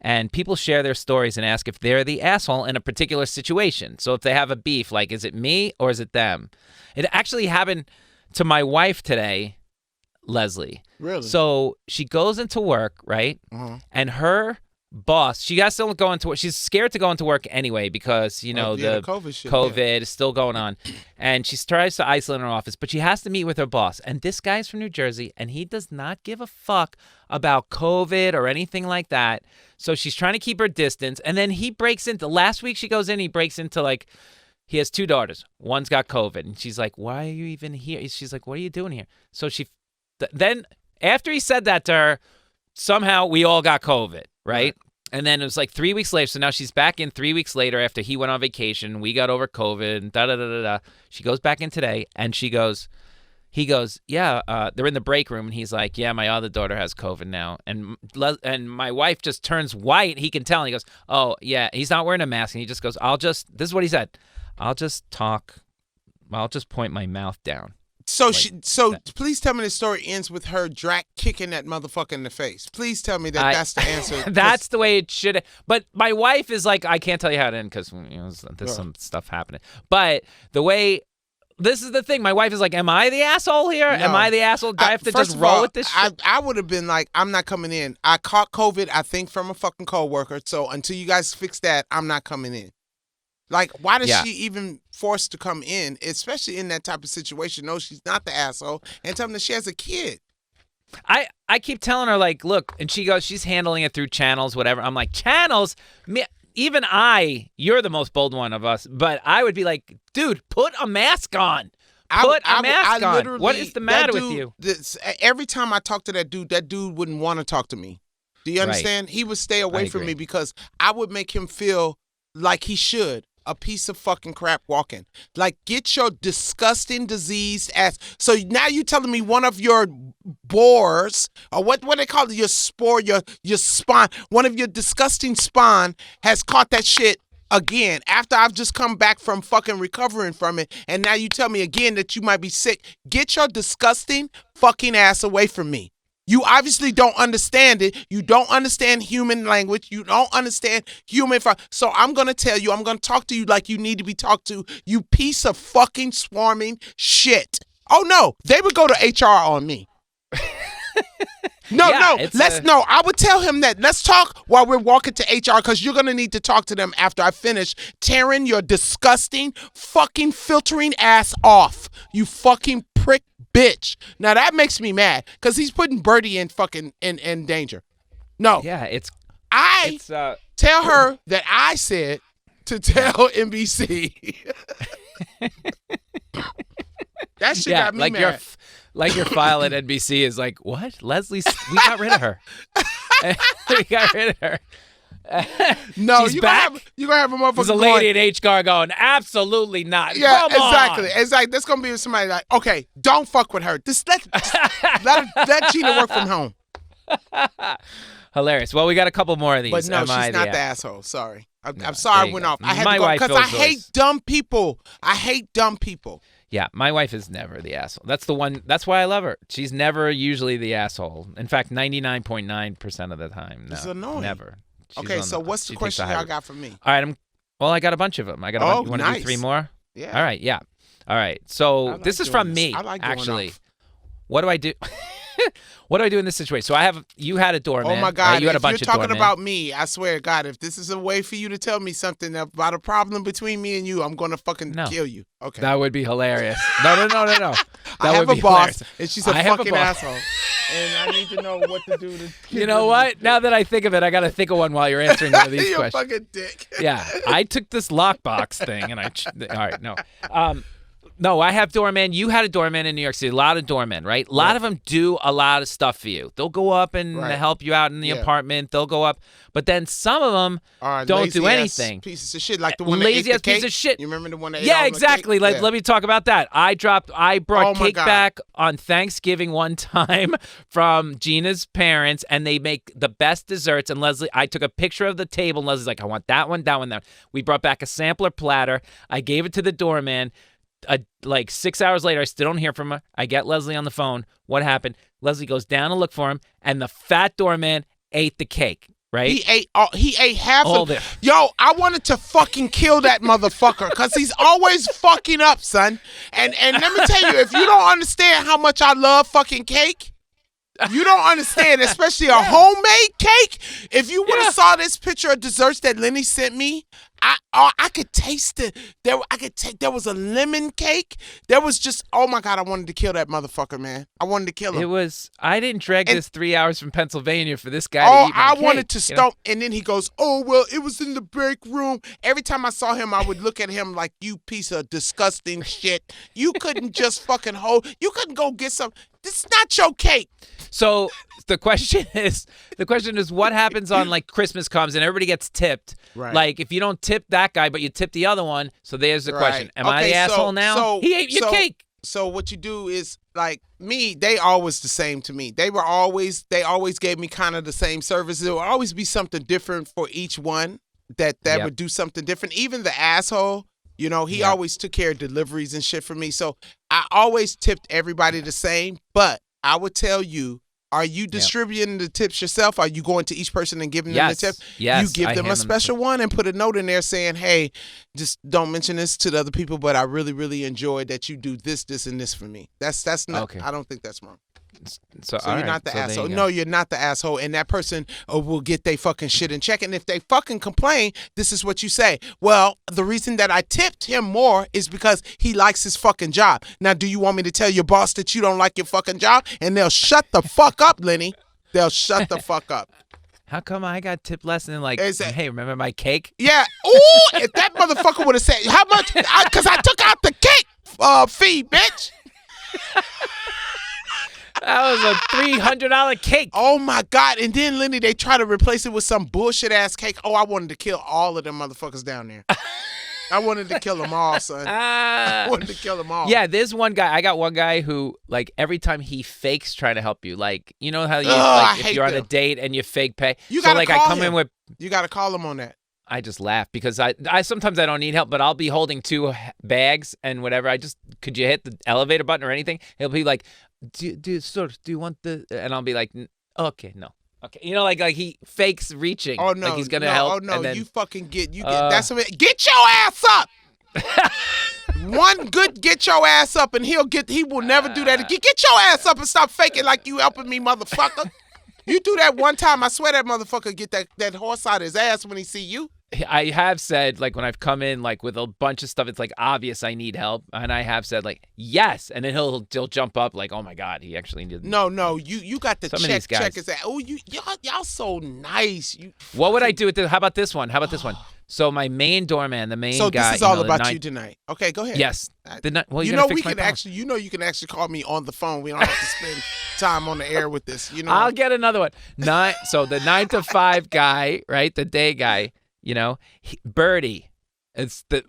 And people share their stories and ask if they're the asshole in a particular situation. So if they have a beef, like, is it me or is it them? It actually happened to my wife today, Leslie. Really? So she goes into work, right? Uh-huh. And her boss, she has to go into work. She's scared to go into work anyway because, the COVID is still going on. And she tries to isolate her office, but she has to meet with her boss. And this guy's from New Jersey, and he does not give a fuck about COVID or anything like that. So she's trying to keep her distance. And then he breaks into, last week she goes in, he breaks into like, he has 2 daughters. One's got COVID. And she's like, why are you even here? She's like, what are you doing here? So then after he said that to her, somehow we all got COVID, right? And then it was like 3 weeks later. So now she's back in 3 weeks later after he went on vacation. We got over COVID and da-da-da-da-da. She goes back in today and he goes, yeah, they're in the break room. And he's like, yeah, my other daughter has COVID now. And my wife just turns white. He can tell. And he goes, oh, yeah, he's not wearing a mask. And he just goes, this is what he said. I'll just point my mouth down. So please tell me the story ends with her kicking that motherfucker in the face. Please tell me that's the answer. That's the way it should. But my wife is like, I can't tell you how it ended because there's some stuff happening. But this is the thing. My wife is like, am I the asshole here? No. Am I the asshole? Do I have to just roll with this shit? I would have been like, I'm not coming in. I caught COVID, I think, from a fucking coworker. So until you guys fix that, I'm not coming in. Like, why does she even force to come in, especially in that type of situation? No, she's not the asshole. And tell them that she has a kid. I keep telling her, like, look, and she goes, she's handling it through channels, whatever. I'm like, channels? Even you're the most bold one of us, but I would be like, dude, put a mask on. Put a mask on. What is the matter with you? Every time I talk to that dude wouldn't want to talk to me. Do you understand? Right. He would stay away from me because I would make him feel like he should. A piece of fucking crap walking. Like, get your disgusting diseased ass. So now you're telling me one of your boars, or what they call it, your spore, your spawn, one of your disgusting spawn has caught that shit again after I've just come back from fucking recovering from it, and now you tell me again that you might be sick. Get your disgusting fucking ass away from me. You obviously don't understand it. You don't understand human language. You don't understand human. So I'm going to tell you, I'm going to talk to you like you need to be talked to, you piece of fucking swarming shit. Oh, no. They would go to HR on me. I would tell him that. Let's talk while we're walking to HR because you're going to need to talk to them after I finish tearing your disgusting fucking filtering ass off. You fucking prick bitch. Now that makes me mad because he's putting Birdie in fucking in danger. No. Yeah, tell her that I said to tell NBC. That shit got me mad. Your file at NBC is like, what? Leslie, we got rid of her. We got rid of her. No, you're gonna have a motherfucker. There's a lady in HR going, absolutely not. Yeah, Come exactly. on. It's like that's gonna be somebody like, okay, don't fuck with her. Let Gina work from home. Hilarious. Well, we got a couple more of these. But no, she's not the asshole. Sorry, I'm sorry I went off. I had to go because I hate dumb people. I hate dumb people. Yeah, my wife is never the asshole. That's the one. That's why I love her. She's never usually the asshole. In fact, 99.9% of the time. No, it's annoying. Never. Okay, so what's the question y'all got for me? All right, I got a bunch of them. You want to do 3 more? Yeah. All right, yeah. All right, so this is from me, actually. What do I do? What do I do in this situation? So you had a doorman. Oh my God! Right? You had a bunch if you're of talking about me, I swear to God, if this is a way for you to tell me something about a problem between me and you, I'm gonna fucking kill you. Okay. That would be hilarious. No. I have a boss, and she's a fucking asshole, and I need to know what to do to. You know what? Now that I think of it, I got to think of one while you're answering one of these you're questions. Fucking dick. Yeah, I took this lockbox thing, and all right, no. No, I have doormen. You had a doorman in New York City. A lot of doormen, right? A lot of them do a lot of stuff for you. They'll go up and help you out in the apartment. They'll go up. But then some of them don't do anything. Pieces of shit, like the one that ate the cake. Piece of shit. You remember the one that ate all exactly. The cake? Let me talk about that. I brought cake back on Thanksgiving one time from Gina's parents, and they make the best desserts. And Leslie, I took a picture of the table, and Leslie's like, I want that one, that one, that one. We brought back a sampler platter. I gave it to the doorman. Like 6 hours later, I still don't hear from her. I get Leslie on the phone. What happened? Leslie goes down to look for him, and the fat doorman ate the cake. Right? He ate half of it. Yo, I wanted to fucking kill that motherfucker because he's always fucking up, son. And let me tell you, if you don't understand how much I love fucking cake, you don't understand, especially a homemade cake. If you would have saw this picture of desserts that Lenny sent me, I could taste it. There was a lemon cake. There was just, oh my God, I wanted to kill that motherfucker, man. I wanted to kill him. I didn't drag this 3 hours from Pennsylvania for this guy to eat my cake. Wanted to stomp, and then he goes, oh, well, it was in the break room. Every time I saw him, I would look at him like, you piece of disgusting shit. You couldn't just fucking you couldn't go get some. This is not your cake. So the question is what happens on like Christmas comes and everybody gets tipped. Right. Like if you don't tip that guy, but you tip the other one. So there's the question. Am I the asshole now? He ate your cake. So what you do is like me, they always the same to me. They always gave me kind of the same service. There will always be something different for each one that would do something different. Even the asshole, you know, he always took care of deliveries and shit for me. So I always tipped everybody the same, but I would tell you, are you distributing the tips yourself? Are you going to each person and giving them the tip? Yes. You give them a special one and put a note in there saying, hey, just don't mention this to the other people, but I really, really enjoyed that you do this, this, and this for me. That's not, okay. I don't think that's wrong. So you're not the asshole. No, you're not the asshole. And that person will get their fucking shit in check. And if they fucking complain, this is what you say. Well, the reason that I tipped him more is because he likes his fucking job. Now, do you want me to tell your boss that you don't like your fucking job? And they'll shut the fuck up, Lenny. They'll shut the fuck up. How come I got tipped less than like, hey, remember my cake? Yeah. Ooh, if that motherfucker would have said, how much? Because I took out the cake fee, bitch. That was a $300 cake. Oh, my God. And then, Lenny, they try to replace it with some bullshit-ass cake. Oh, I wanted to kill all of them motherfuckers down there. I wanted to kill them all, son. I wanted to kill them all. Yeah, there's one guy. I got one guy who, like, every time he fakes trying to help you. Like, you know how you, if you're on a date and you fake pay. You got to like, call I come him. in with. You got to call him on that. I just laugh because I sometimes I don't need help, but I'll be holding 2 bags and whatever. Could you hit the elevator button or anything? He'll be like, do you want the? And I'll be like, okay, no. Okay, you know, like he fakes reaching. Oh no, like he's gonna help. Oh no, then, you fucking get. That's what. Get your ass up. One good get your ass up, and he will never do that again. Get your ass up and stop faking like you helping me, motherfucker. You do that one time, I swear that motherfucker get that horse out of his ass when he see you. I have said, like, when I've come in, like, with a bunch of stuff, it's, like, obvious I need help. And I have said, like, yes. And then he'll jump up, like, oh, my God, he actually didn't. No, you got to check his ass. Oh, y'all so nice. What would I do with this? How about this one? So my main doorman, the main guy. So this is all about you tonight. Okay, go ahead. Yes. Well, you can actually call me on the phone. We don't have to spend time on the air with this. You know. I'll get another one. So the 9 to 5 guy, right? The day guy. You know, Birdie.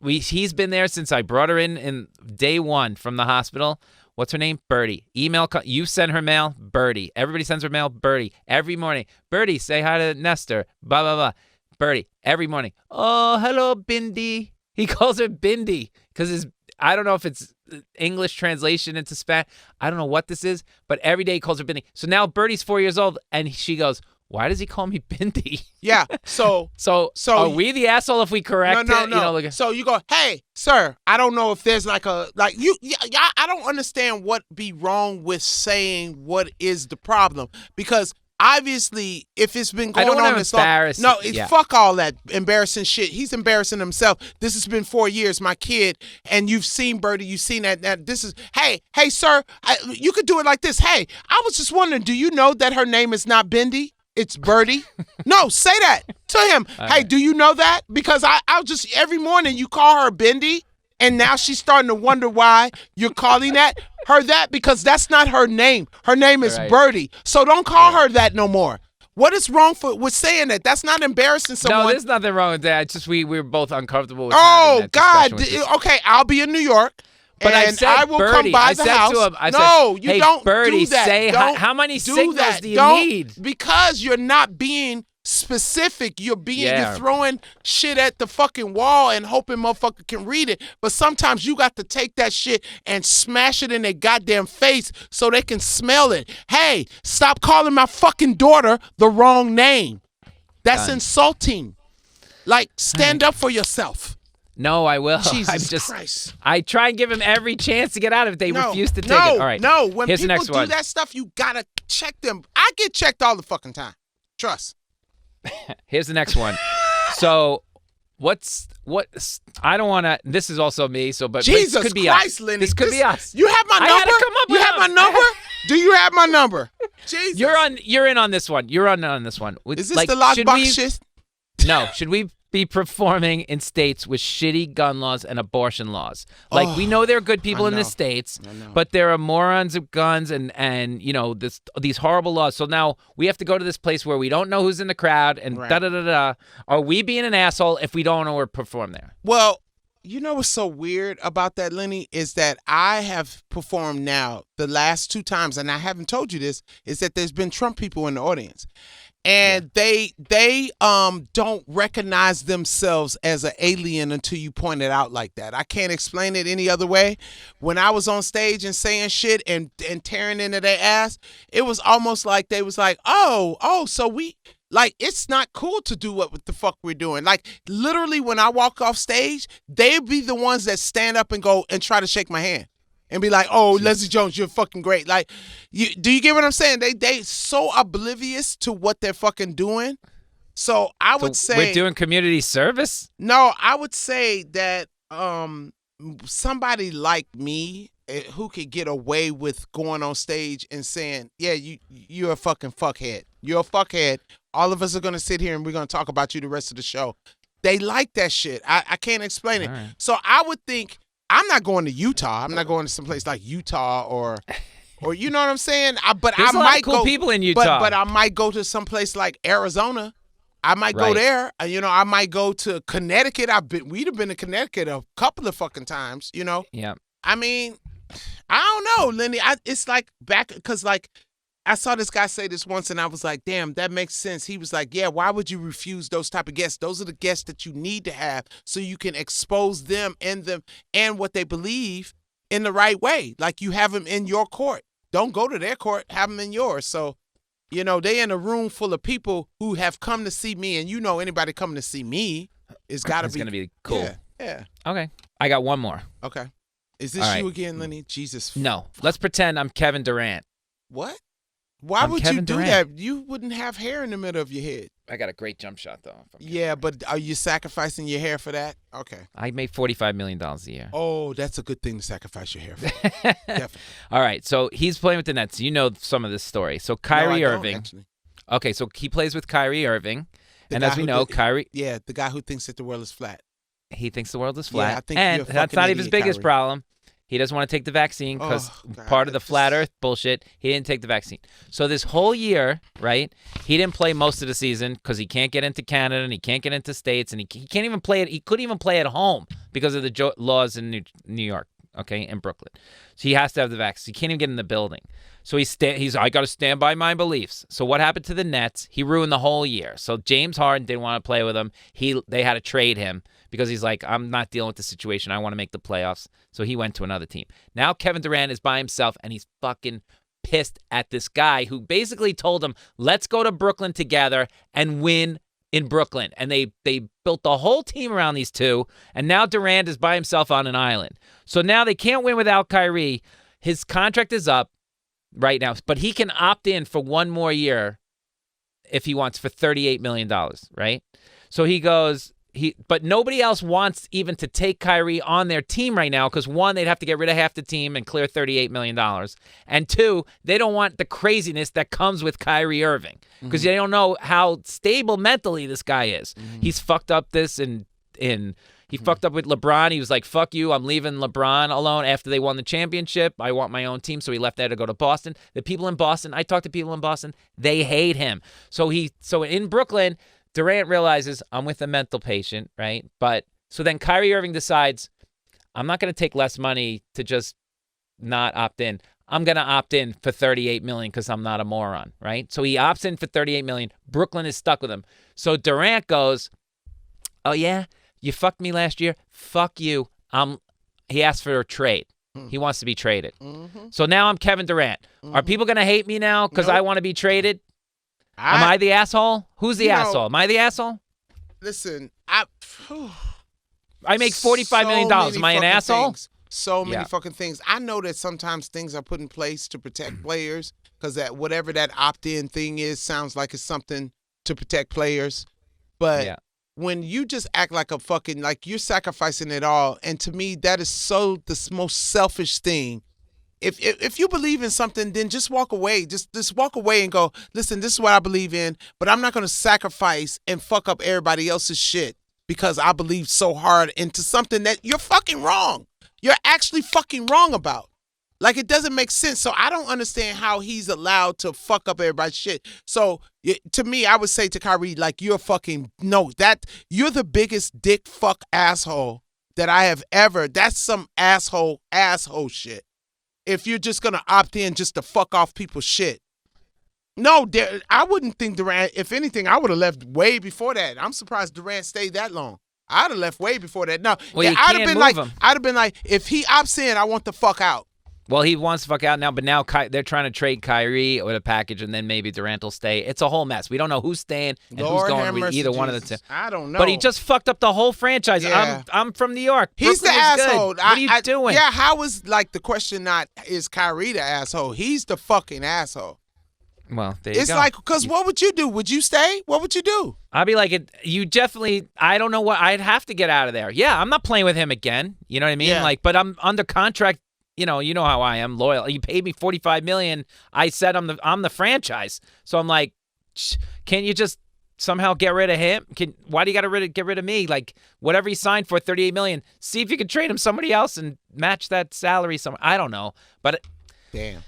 He's been there since I brought her in day 1 from the hospital. What's her name? Birdie. You send her mail, Birdie. Everybody sends her mail, Birdie. Every morning, Birdie, say hi to Nestor. Blah blah blah. Birdie. Every morning. Oh, hello, Bindi. He calls her Bindi because I don't know if it's English translation into Spanish. I don't know what this is, but every day he calls her Bindi. So now Birdie's 4 years old, and she goes, why does he call me Bindi? Yeah. So are we the asshole if we correct it? No. You know, so you go, hey, sir, I don't know if there's I don't understand what be wrong with saying what is the problem, because obviously if it's been going on this long, fuck all that embarrassing shit. He's embarrassing himself. This has been 4 years, my kid, and you've seen Birdie, you've seen that this is, hey, sir, you could do it like this. Hey, I was just wondering, do you know that her name is not Bindi? It's Birdie. No, say that to him. All right. Do you know that? Because I'll just, every morning you call her Bindi, and now she's starting to wonder why you're calling her that, because that's not her name. Her name is Birdie. So don't call her that no more. What is wrong with saying that? That's not embarrassing someone. No, there's nothing wrong with that. It's just we were both uncomfortable with having that discussion. Okay, I'll be in New York. But I will come by the house. To him, hey, don't Birdie, do that. say how many signals do you need? Because you're not being specific. You're throwing shit at the fucking wall and hoping motherfucker can read it. But sometimes you got to take that shit and smash it in their goddamn face so they can smell it. Hey, stop calling my fucking daughter the wrong name. That's insulting. Like, stand up for yourself. No, I will. Jesus Christ. I try and give him every chance to get out if they refuse to take it. All right. No, when Here's people do that stuff, you gotta check them. I get checked all the fucking time. Trust. Here's the next one. So I don't want to. This is also me. So, but Jesus this could be Christ, us. Lenny, This could be us. You have my number. I had to come up with you have my number. Do you have my number? Jesus. You're in on this one. You're on this one. Is this the lockbox shit? No. Should we be performing in states with shitty gun laws and abortion laws? Like, we know there are good people in the states, but there are morons of guns and these horrible laws. So now we have to go to this place where we don't know who's in the crowd and da-da-da-da. Are we being an asshole if we don't know or perform there? Well, you know what's so weird about that, Lenny, is that I have performed now the last 2 times, and I haven't told you this, is that there's been Trump people in the audience. And they don't recognize themselves as an alien until you point it out like that. I can't explain it any other way. When I was on stage and saying shit and tearing into their ass, it was almost like they was like, oh, so we like it's not cool to do what the fuck we're doing. Like literally, when I walk off stage, they'd be the ones that stand up and go and try to shake my hand. And be like, oh, Leslie Jones, you're fucking great. Like, do you get what I'm saying? They so oblivious to what they're fucking doing. So I would say we're doing community service. No, I would say that somebody like me who could get away with going on stage and saying, yeah, you're a fucking fuckhead. You're a fuckhead. All of us are gonna sit here and we're gonna talk about you the rest of the show. They like that shit. I can't explain it. Right. So I would think. I'm not going to Utah. I'm not going to some place like Utah or you know what I'm saying. But There's I a lot might of cool go people in Utah. But I might go to some place like Arizona. I might go there. I might go to Connecticut. We'd have been to Connecticut a couple of fucking times. Yeah. I mean, I don't know, Lenny. It's like back because like. I saw this guy say this once, and I was like, damn, that makes sense. He was like, yeah, why would you refuse those type of guests? Those are the guests that you need to have so you can expose them and what they believe in the right way. Like you have them in your court. Don't go to their court. Have them in yours. So, they in a room full of people who have come to see me, and anybody coming to see me is got to be. It's going to be cool. Yeah. Okay. I got one more. Okay. Is this you again, Lenny? Jesus. No. Let's pretend I'm Kevin Durant. What? Why would Kevin you do Durant. That? You wouldn't have hair in the middle of your head. I got a great jump shot, though. Yeah, but are you sacrificing your hair for that? Okay. I make $45 million a year. Oh, that's a good thing to sacrifice your hair for. Definitely. All right, so he's playing with the Nets. You know some of this story. So Kyrie Irving. Actually. Okay, so he plays with Kyrie Irving. And as we know, Kyrie. Yeah, the guy who thinks that the world is flat. He thinks the world is flat. Yeah, I think and you're a that's not even his biggest Kyrie. problem. He doesn't want to take the vaccine because part of the flat earth bullshit, he didn't take the vaccine. So this whole year, right, he didn't play most of the season because he can't get into Canada and he can't get into states and he can't even play it. He couldn't even play at home because of the laws in New York, okay, and Brooklyn. So he has to have the vaccine. He can't even get in the building. So he's I got to stand by my beliefs. So what happened to the Nets? He ruined the whole year. So James Harden didn't want to play with him. They had to trade him. Because he's like, I'm not dealing with the situation. I want to make the playoffs. So he went to another team. Now Kevin Durant is by himself, and he's fucking pissed at this guy who basically told him, let's go to Brooklyn together and win in Brooklyn. And they built the whole team around these two, and now Durant is by himself on an island. So now they can't win without Kyrie. His contract is up right now, but he can opt in for one more year if he wants for $38 million, right? So he goes... But nobody else wants even to take Kyrie on their team right now because, one, they'd have to get rid of half the team and clear $38 million. And, two, they don't want the craziness that comes with Kyrie Irving because they don't know how stable mentally this guy is. He's fucked up this and he fucked up with LeBron. He was like, fuck you, I'm leaving LeBron alone after they won the championship. I want my own team. So he left there to go to Boston. The people in Boston, I talked to people in Boston, they hate him. So in Brooklyn, Durant realizes I'm with a mental patient, right? But so then Kyrie Irving decides I'm not going to take less money to just not opt in. I'm going to opt in for $38 million because I'm not a moron, right? So he opts in for $38 million. Brooklyn is stuck with him. So Durant goes, oh, yeah, you fucked me last year. Fuck you. He asked for a trade. He wants to be traded. So now I'm Kevin Durant. Are people going to hate me now because I want to be traded? Am I the asshole? Who's the asshole? Am I the asshole? Listen, I make $45 million. Am I an asshole? So many fucking things. I know that sometimes things are put in place to protect players because that whatever that opt-in thing is sounds like it's something to protect players. But when you just act like a fucking, like you're sacrificing it all. And to me, that is so the most selfish thing. If you believe in something, then just walk away. Just walk away and go, listen, this is what I believe in, but I'm not going to sacrifice and fuck up everybody else's shit because I believe so hard into something that you're fucking wrong. You're actually fucking wrong about. Like, it doesn't make sense. So I don't understand how he's allowed to fuck up everybody's shit. So to me, I would say to Kyrie, like, you're you're the biggest dick fuck asshole that I have ever. That's some asshole shit. If you're just going to opt in just to fuck off people's shit. No, I wouldn't think Durant, if anything, I would have left way before that. I'm surprised Durant stayed that long. I'd have left way before that. No, well, I'd have been like, if he opts in, I want the fuck out. Well, he wants to fuck out now, but now they're trying to trade Kyrie with a package, and then maybe Durant will stay. It's a whole mess. We don't know who's staying and who's going with either one of the two. I don't know. But he just fucked up the whole franchise. Yeah. I'm from New York. He's Brooklyn the asshole. Good. What are you doing? Yeah, how is, like, the question not, is Kyrie the asshole? He's the fucking asshole. Well, there you go. It's like, because what would you do? Would you stay? What would you do? I'd be like, you definitely, I don't know what, I'd have to get out of there. Yeah, I'm not playing with him again. You know what I mean? Yeah. Like, but I'm under contract. You know how I am, loyal. You paid me $45 million. I said I'm the franchise. So I'm like, can't you just somehow get rid of him? Why do you got to get rid of me? Like, whatever he signed for, $38 million. See if you can trade him somebody else and match that salary somewhere. I don't know, but damn.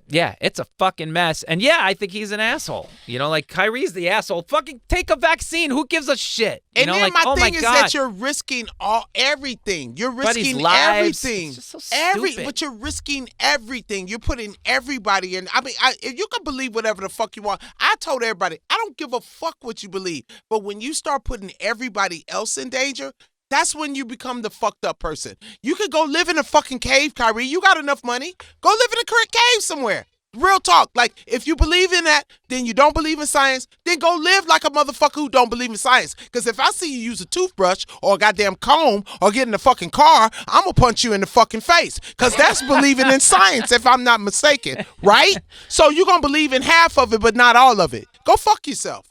Yeah, it's a fucking mess. And yeah, I think he's an asshole. Like Kyrie's the asshole. Fucking take a vaccine. Who gives a shit? And then like, my thing is that you're risking everything. You're risking everything. It's just so stupid. But you're risking everything. You're putting everybody in. I mean, if you can believe whatever the fuck you want. I told everybody, I don't give a fuck what you believe. But when you start putting everybody else in danger, that's when you become the fucked up person. You could go live in a fucking cave, Kyrie. You got enough money. Go live in a cave somewhere. Real talk. Like, if you believe in that, then you don't believe in science, then go live like a motherfucker who don't believe in science. Because if I see you use a toothbrush or a goddamn comb or get in a fucking car, I'm going to punch you in the fucking face. Because that's believing in science, if I'm not mistaken. Right? So you're going to believe in half of it, but not all of it. Go fuck yourself.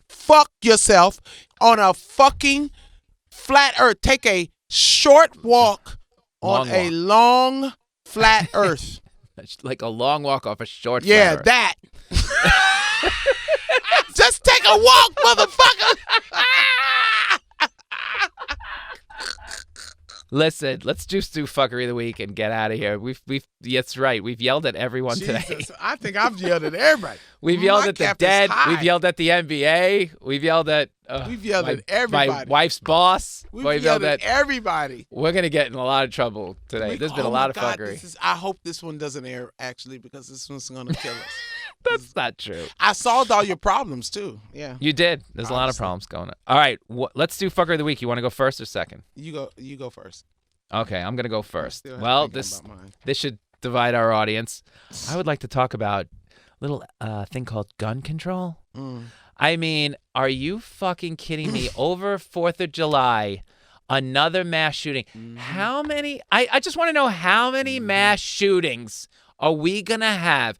Fuck yourself on a fucking flat earth. Take a short walk on a long flat earth. Like a long walk off a short flat Yeah, earth. that. Just take a walk, motherfucker. Listen, let's just do fuckery of the week and get out of here. We've that's right. We've yelled at everyone today. I think I've yelled at everybody. We've yelled at the dead. We've yelled at the NBA. We've yelled at everybody. My wife's boss. We've yelled at everybody. We're gonna get in a lot of trouble today. There's been a lot of fuckery. I hope this one doesn't air, actually, because this one's gonna kill us. That's not true. I solved all your problems too. Yeah, you did. There's a lot of problems going on. All right, let's do fucker of the week. You want to go first or second? You go first. Okay, I'm gonna go first. Well, this should divide our audience. I would like to talk about a little thing called gun control. I mean, are you fucking kidding me? Over 4th of July, another mass shooting. How many? I just want to know, how many mass shootings are we gonna have?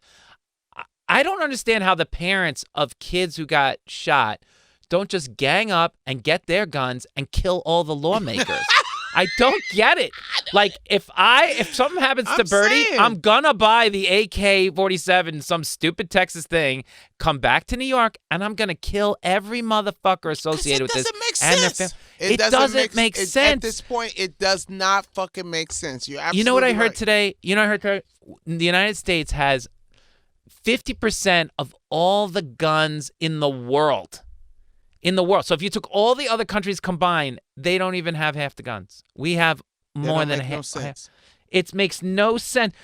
I don't understand how the parents of kids who got shot don't just gang up and get their guns and kill all the lawmakers. I don't get it. Like, if something happens to Birdie, I'm gonna buy the AK-47, some stupid Texas thing, come back to New York, and I'm gonna kill every motherfucker associated with this. It doesn't make sense. At this point, it does not fucking make sense. You're absolutely You know what I heard right. today? The United States has 50% of all the guns in the world. So if you took all the other countries combined, they don't even have half the guns. We have more than half. It makes no sense.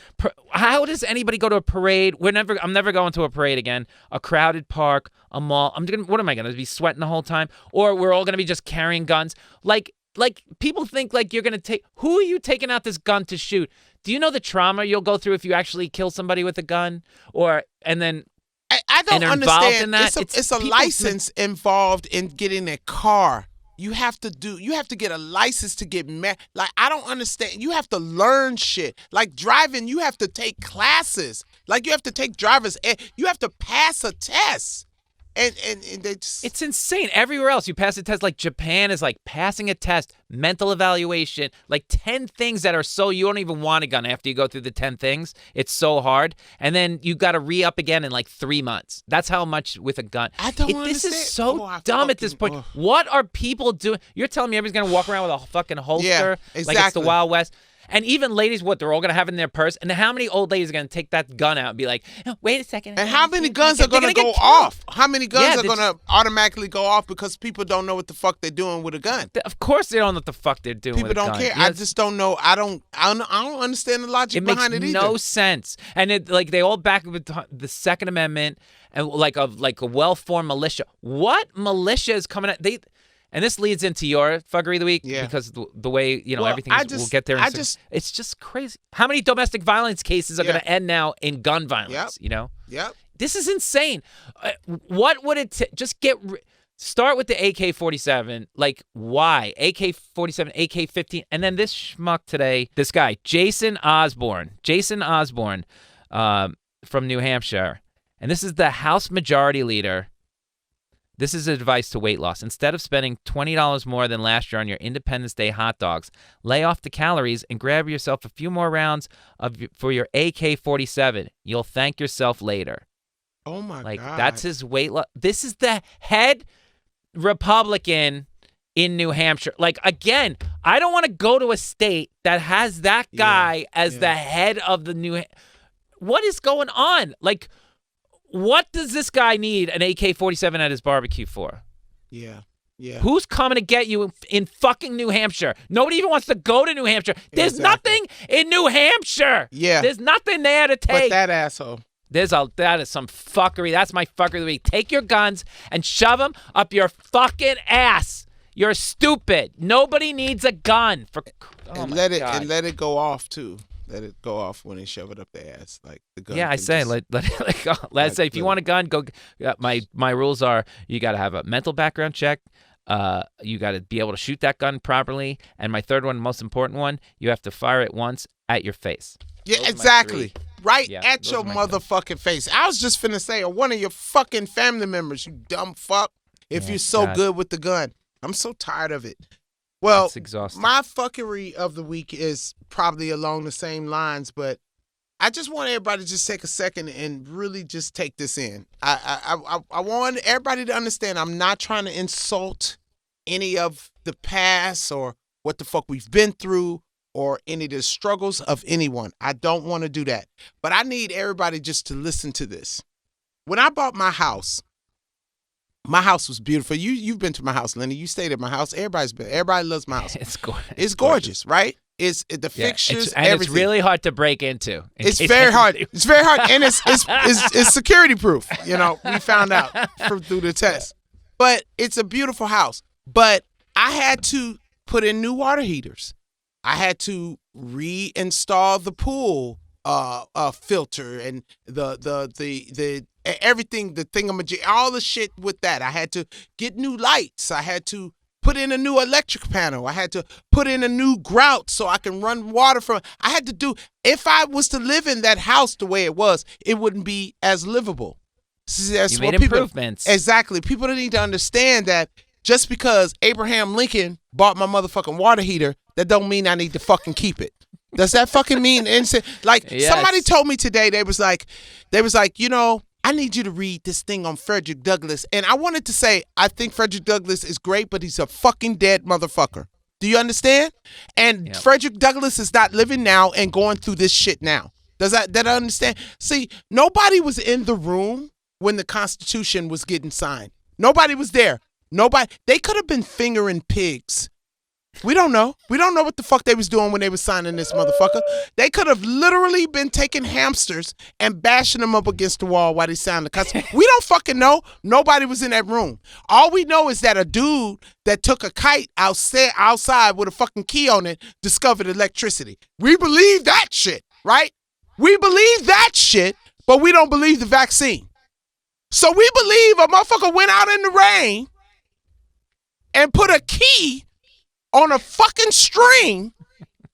How does anybody go to a parade? I'm never going to a parade again. A crowded park, a mall. What am I going to be sweating the whole time? Or we're all going to be just carrying guns? Like people think like you're going to take. Who are you taking out this gun to shoot? Do you know the trauma you'll go through if you actually kill somebody with a gun? I don't understand. It's a people license involved in getting a car. You have to get a license to get married. Like, I don't understand. You have to learn shit. Like driving, you have to take classes. Like, you have to take driver's ed. You have to pass a test. And they just... It's insane. Everywhere else, you pass a test. Like Japan is like passing a test, mental evaluation, like 10 things that are so you don't even want a gun after you go through the 10 things. It's so hard. And then you got to re-up again in like 3 months. That's how much with a gun. I don't understand. This is so dumb at this point. What are people doing? You're telling me everybody's going to walk around with a fucking holster? Yeah, exactly. Like it's the Wild West? And even ladies, what, they're all going to have in their purse? And how many old ladies are going to take that gun out and be like, oh, wait a second. And how many guns are going to go off? How many guns are going to automatically go off because people don't know what the fuck they're doing with a gun? Of course they don't know what the fuck they're doing with a gun. People don't care. I just don't know. I don't understand the logic behind it either. It makes no sense. And they all back with the Second Amendment and like a well-formed militia. What militia is coming out? And this leads into your Fckry of the week because the way, everything is, we'll get there. It's just crazy. How many domestic violence cases are going to end now in gun violence, Yep. This is insane. What would it just start with the AK-47. Like, why? AK-47, AK-15. And then this schmuck today, this guy, Jason Osborne from New Hampshire. And this is the House Majority Leader. This is advice to weight loss. Instead of spending $20 more than last year on your Independence Day hot dogs, lay off the calories and grab yourself a few more rounds for your AK-47. You'll thank yourself later. Oh, my God. That's his weight loss. This is the head Republican in New Hampshire. Again, I don't want to go to a state that has that guy as the head of the What is going on? What does this guy need an AK-47 at his barbecue for? Yeah. Who's coming to get you in fucking New Hampshire? Nobody even wants to go to New Hampshire. There's nothing in New Hampshire. Yeah. There's nothing there to take. But that asshole. That is some fuckery. That's my Fckry of the week. Take your guns and shove them up your fucking ass. You're stupid. Nobody needs a gun. And let it go off too. Let it go off when they shove it up their ass, like the gun. Yeah, I say let it go. Let's say if you want a gun, go. My rules are: you got to have a mental background check. You got to be able to shoot that gun properly. And my third one, most important one, you have to fire it once at your face. Yeah, exactly. Right at your motherfucking face. I was just finna say, or one of your fucking family members, you dumb fuck. If you're so good with the gun, I'm so tired of it. Well, it's exhausting. My Fckry of the week is probably along the same lines, but I just want everybody to just take a second and really just take this in. I want everybody to understand I'm not trying to insult any of the past or what the fuck we've been through or any of the struggles of anyone. I don't want to do that. But I need everybody just to listen to this. When I bought my house was beautiful. You've been to my house, Lenny. You stayed at my house. Everybody loves my house. It's gorgeous. It's gorgeous, right? It's the fixtures, everything. It's really hard to break into. It's very hard. It's very hard, and it's security proof. We found out through the test. But it's a beautiful house. But I had to put in new water heaters. I had to reinstall the pool filter and the everything, the thingamajig, all the shit with that. I had to get new lights. I had to put in a new electric panel. I had to put in a new grout so I can run water from. I had to do. If I was to live in that house the way it was, it wouldn't be as livable. You made improvements. Exactly. People need to understand that just because Abraham Lincoln bought my motherfucking water heater, that don't mean I need to fucking keep it. Does that fucking mean instant? Somebody told me today, they was like, I need you to read this thing on Frederick Douglass. And I wanted to say, I think Frederick Douglass is great, but he's a fucking dead motherfucker. Do you understand? And Frederick Douglass is not living now and going through this shit now. Does that understand? See, nobody was in the room when the Constitution was getting signed. Nobody was there. They could have been fingering pigs. We don't know. We don't know what the fuck they was doing when they was signing this motherfucker. They could have literally been taking hamsters and bashing them up against the wall while they signed the Constitution. We don't fucking know. Nobody was in that room. All we know is that a dude that took a kite outside with a fucking key on it discovered electricity. We believe that shit, right? We believe that shit, but we don't believe the vaccine. So we believe a motherfucker went out in the rain and put a key on a fucking string,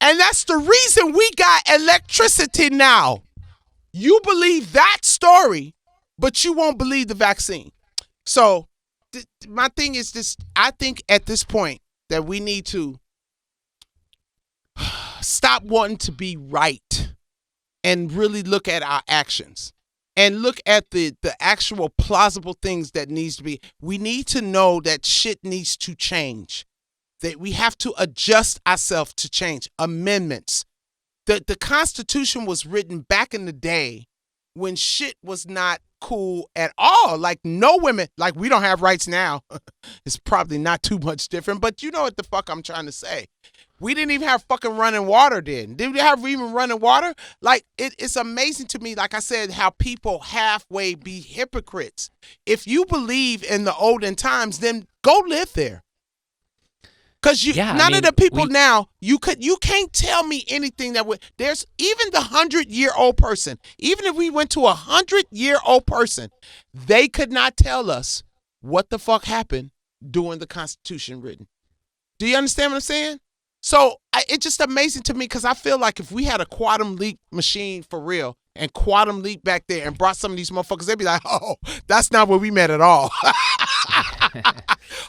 and that's the reason we got electricity now. You believe that story, but you won't believe the vaccine. So my thing is this. I think at this point that we need to stop wanting to be right and really look at our actions and look at the actual plausible things that needs to be. We need to know that shit needs to change, that we have to adjust ourselves to change. Amendments. The Constitution was written back in the day when shit was not cool at all. Like no women, like we don't have rights now. It's probably not too much different, but you know what the fuck I'm trying to say. We didn't even have fucking running water then. Did we have even running water? Like it's amazing to me, like I said, how people halfway be hypocrites. If you believe in the olden times, then go live there. Because none of the people now, you can't tell me anything that would. There's even the 100-year-old person. Even if we went to a 100-year-old person, they could not tell us what the fuck happened during the Constitution written. Do you understand what I'm saying? So it's just amazing to me because I feel like if we had a quantum leap machine for real and quantum leap back there and brought some of these motherfuckers, they'd be like, oh, that's not where we met at all.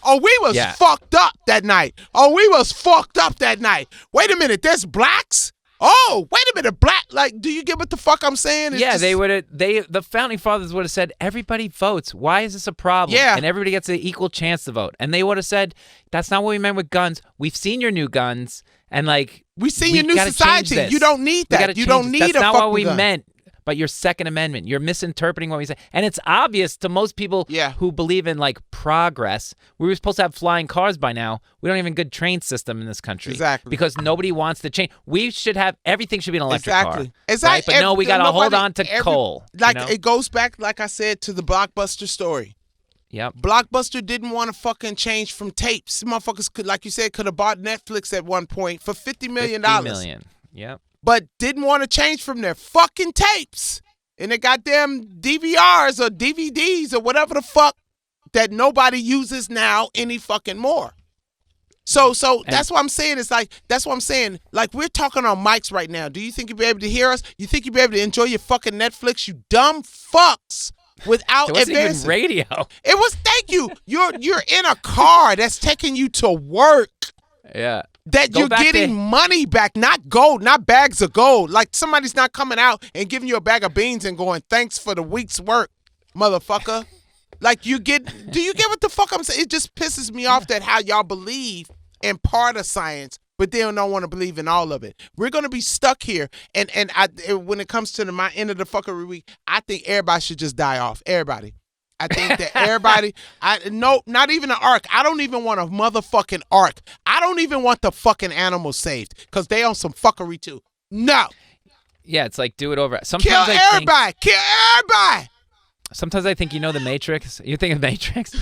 Oh, we was fucked up that night. Oh, we was fucked up that night. Wait a minute, there's blacks? Oh, wait a minute, black. Like, do you get what the fuck I'm saying? It's the founding fathers would have said, everybody votes. Why is this a problem? Yeah. And everybody gets an equal chance to vote. And they would have said, that's not what we meant with guns. We've seen your new guns. And like, we've seen your new society. You don't need that. You don't need a fucking gun. That's not what we meant. But your Second Amendment, you're misinterpreting what we say. And it's obvious to most people who believe in like progress. We were supposed to have flying cars by now. We don't even have a good train system in this country. Exactly. Because nobody wants to change. We should have, everything should be an electric car. Exactly. Right? But no, we got to hold on to coal. Like it goes back, like I said, to the Blockbuster story. Yep. Blockbuster didn't want to fucking change from tapes. Motherfuckers could, like you said, could have bought Netflix at one point for $50 million. $50 million. Yep. But didn't want to change from their fucking tapes and their goddamn DVRs or DVDs or whatever the fuck that nobody uses now any fucking more. So that's what I'm saying. It's like, that's what I'm saying. Like, we're talking on mics right now. Do you think you'll be able to hear us? You think you'll be able to enjoy your fucking Netflix, you dumb fucks, without advancing? It wasn't even radio. It was, thank you. You're in a car that's taking you to work. Yeah. That you're getting money back, not gold, not bags of gold. Like somebody's not coming out and giving you a bag of beans and going, thanks for the week's work, motherfucker. Like do you get what the fuck I'm saying? It just pisses me off that how y'all believe in part of science, but they don't want to believe in all of it. We're going to be stuck here. And when it comes to my end of the fuckery week, I think everybody should just die off. Everybody. I think that everybody, not even an ark. I don't even want a motherfucking ark. I don't even want the fucking animals saved because they on some fuckery too. No. Yeah, it's like do it over. Kill everybody. Sometimes I think, the Matrix. You think of Matrix?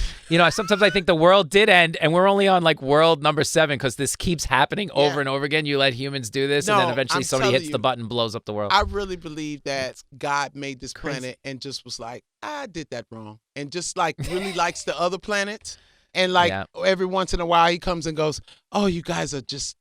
Sometimes I think the world did end and we're only on like world number 7 because this keeps happening over and over again. You let humans do this and then eventually somebody hits the button, blows up the world. I really believe that God made this planet and just was like, I did that wrong. And just like really likes the other planets. And like every once in a while he comes and goes, oh, you guys are just,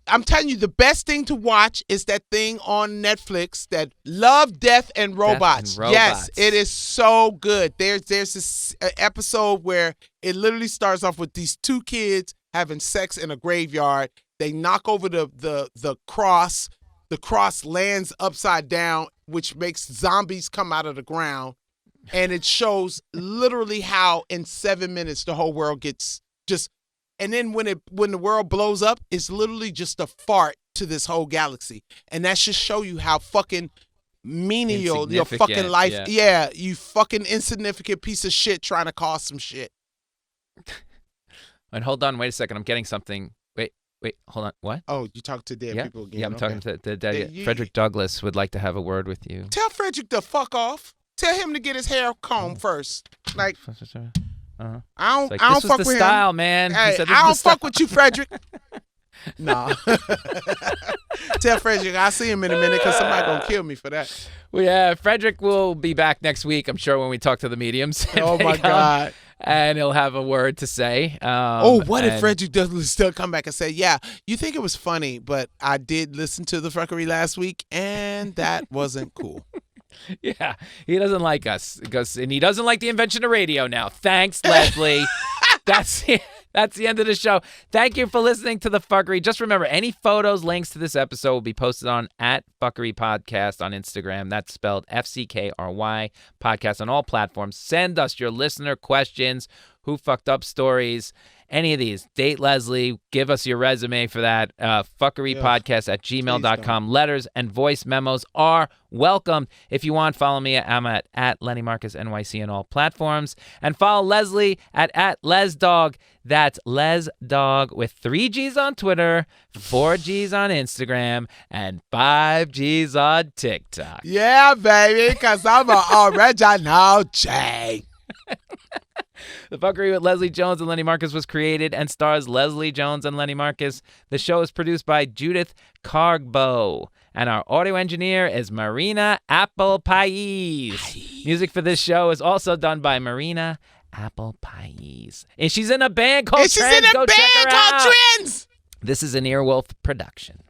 I'm telling you, the best thing to watch is that thing on Netflix, that Love, Death, and Robots. Yes, it is so good. There's this episode where it literally starts off with these 2 kids having sex in a graveyard. They knock over the cross. The cross lands upside down, which makes zombies come out of the ground. And it shows literally how in 7 minutes the whole world gets just. And then when the world blows up, it's literally just a fart to this whole galaxy. And that should show you how fucking menial your fucking life. Yeah, you fucking insignificant piece of shit trying to cause some shit. And hold on, wait a second. I'm getting something. Wait, hold on. What? Oh, you talk to dead people again. Yeah, I'm talking to the dead. Frederick Douglass would like to have a word with you. Tell Frederick to fuck off. Tell him to get his hair combed first. Like... Uh-huh. I don't this fuck was with the style, him. Man. Hey, I don't fuck with you, Frederick. Nah. Tell Frederick I'll see him in a minute because somebody gonna kill me for that. Well, yeah, Frederick will be back next week, I'm sure, when we talk to the mediums. Oh my God. And he'll have a word to say. What if Frederick does still come back and say, yeah, you think it was funny, but I did listen to the Fckry last week and that wasn't cool. Yeah, he doesn't like us, and he doesn't like the invention of radio now. Thanks, Leslie. That's the end of the show. Thank you for listening to the Fckry. Just remember, any photos, links to this episode will be posted on @Fckry Podcast on Instagram. That's spelled FCKRY Podcast on all platforms. Send us your listener questions, who fucked up stories, any of these. Date Leslie. Give us your resume for that. Fckrypodcast@gmail.com. Letters and voice memos are welcome. If you want, follow me. I'm at Lenny Marcus NYC on all platforms. And follow Leslie at LesDog. That's LesDog with 3 G's on Twitter, 4 G's on Instagram, and 5 G's on TikTok. Yeah, baby, because I'm an original J. The Fckry with Leslie Jones and Lenny Marcus was created and stars Leslie Jones and Lenny Marcus. The show is produced by Judith Cargbo. And our audio engineer is Marina Apple Pies. Music for this show is also done by Marina Apple Pies. And she's in a band called Trends. Go check her out. Trends. This is an Earwolf production.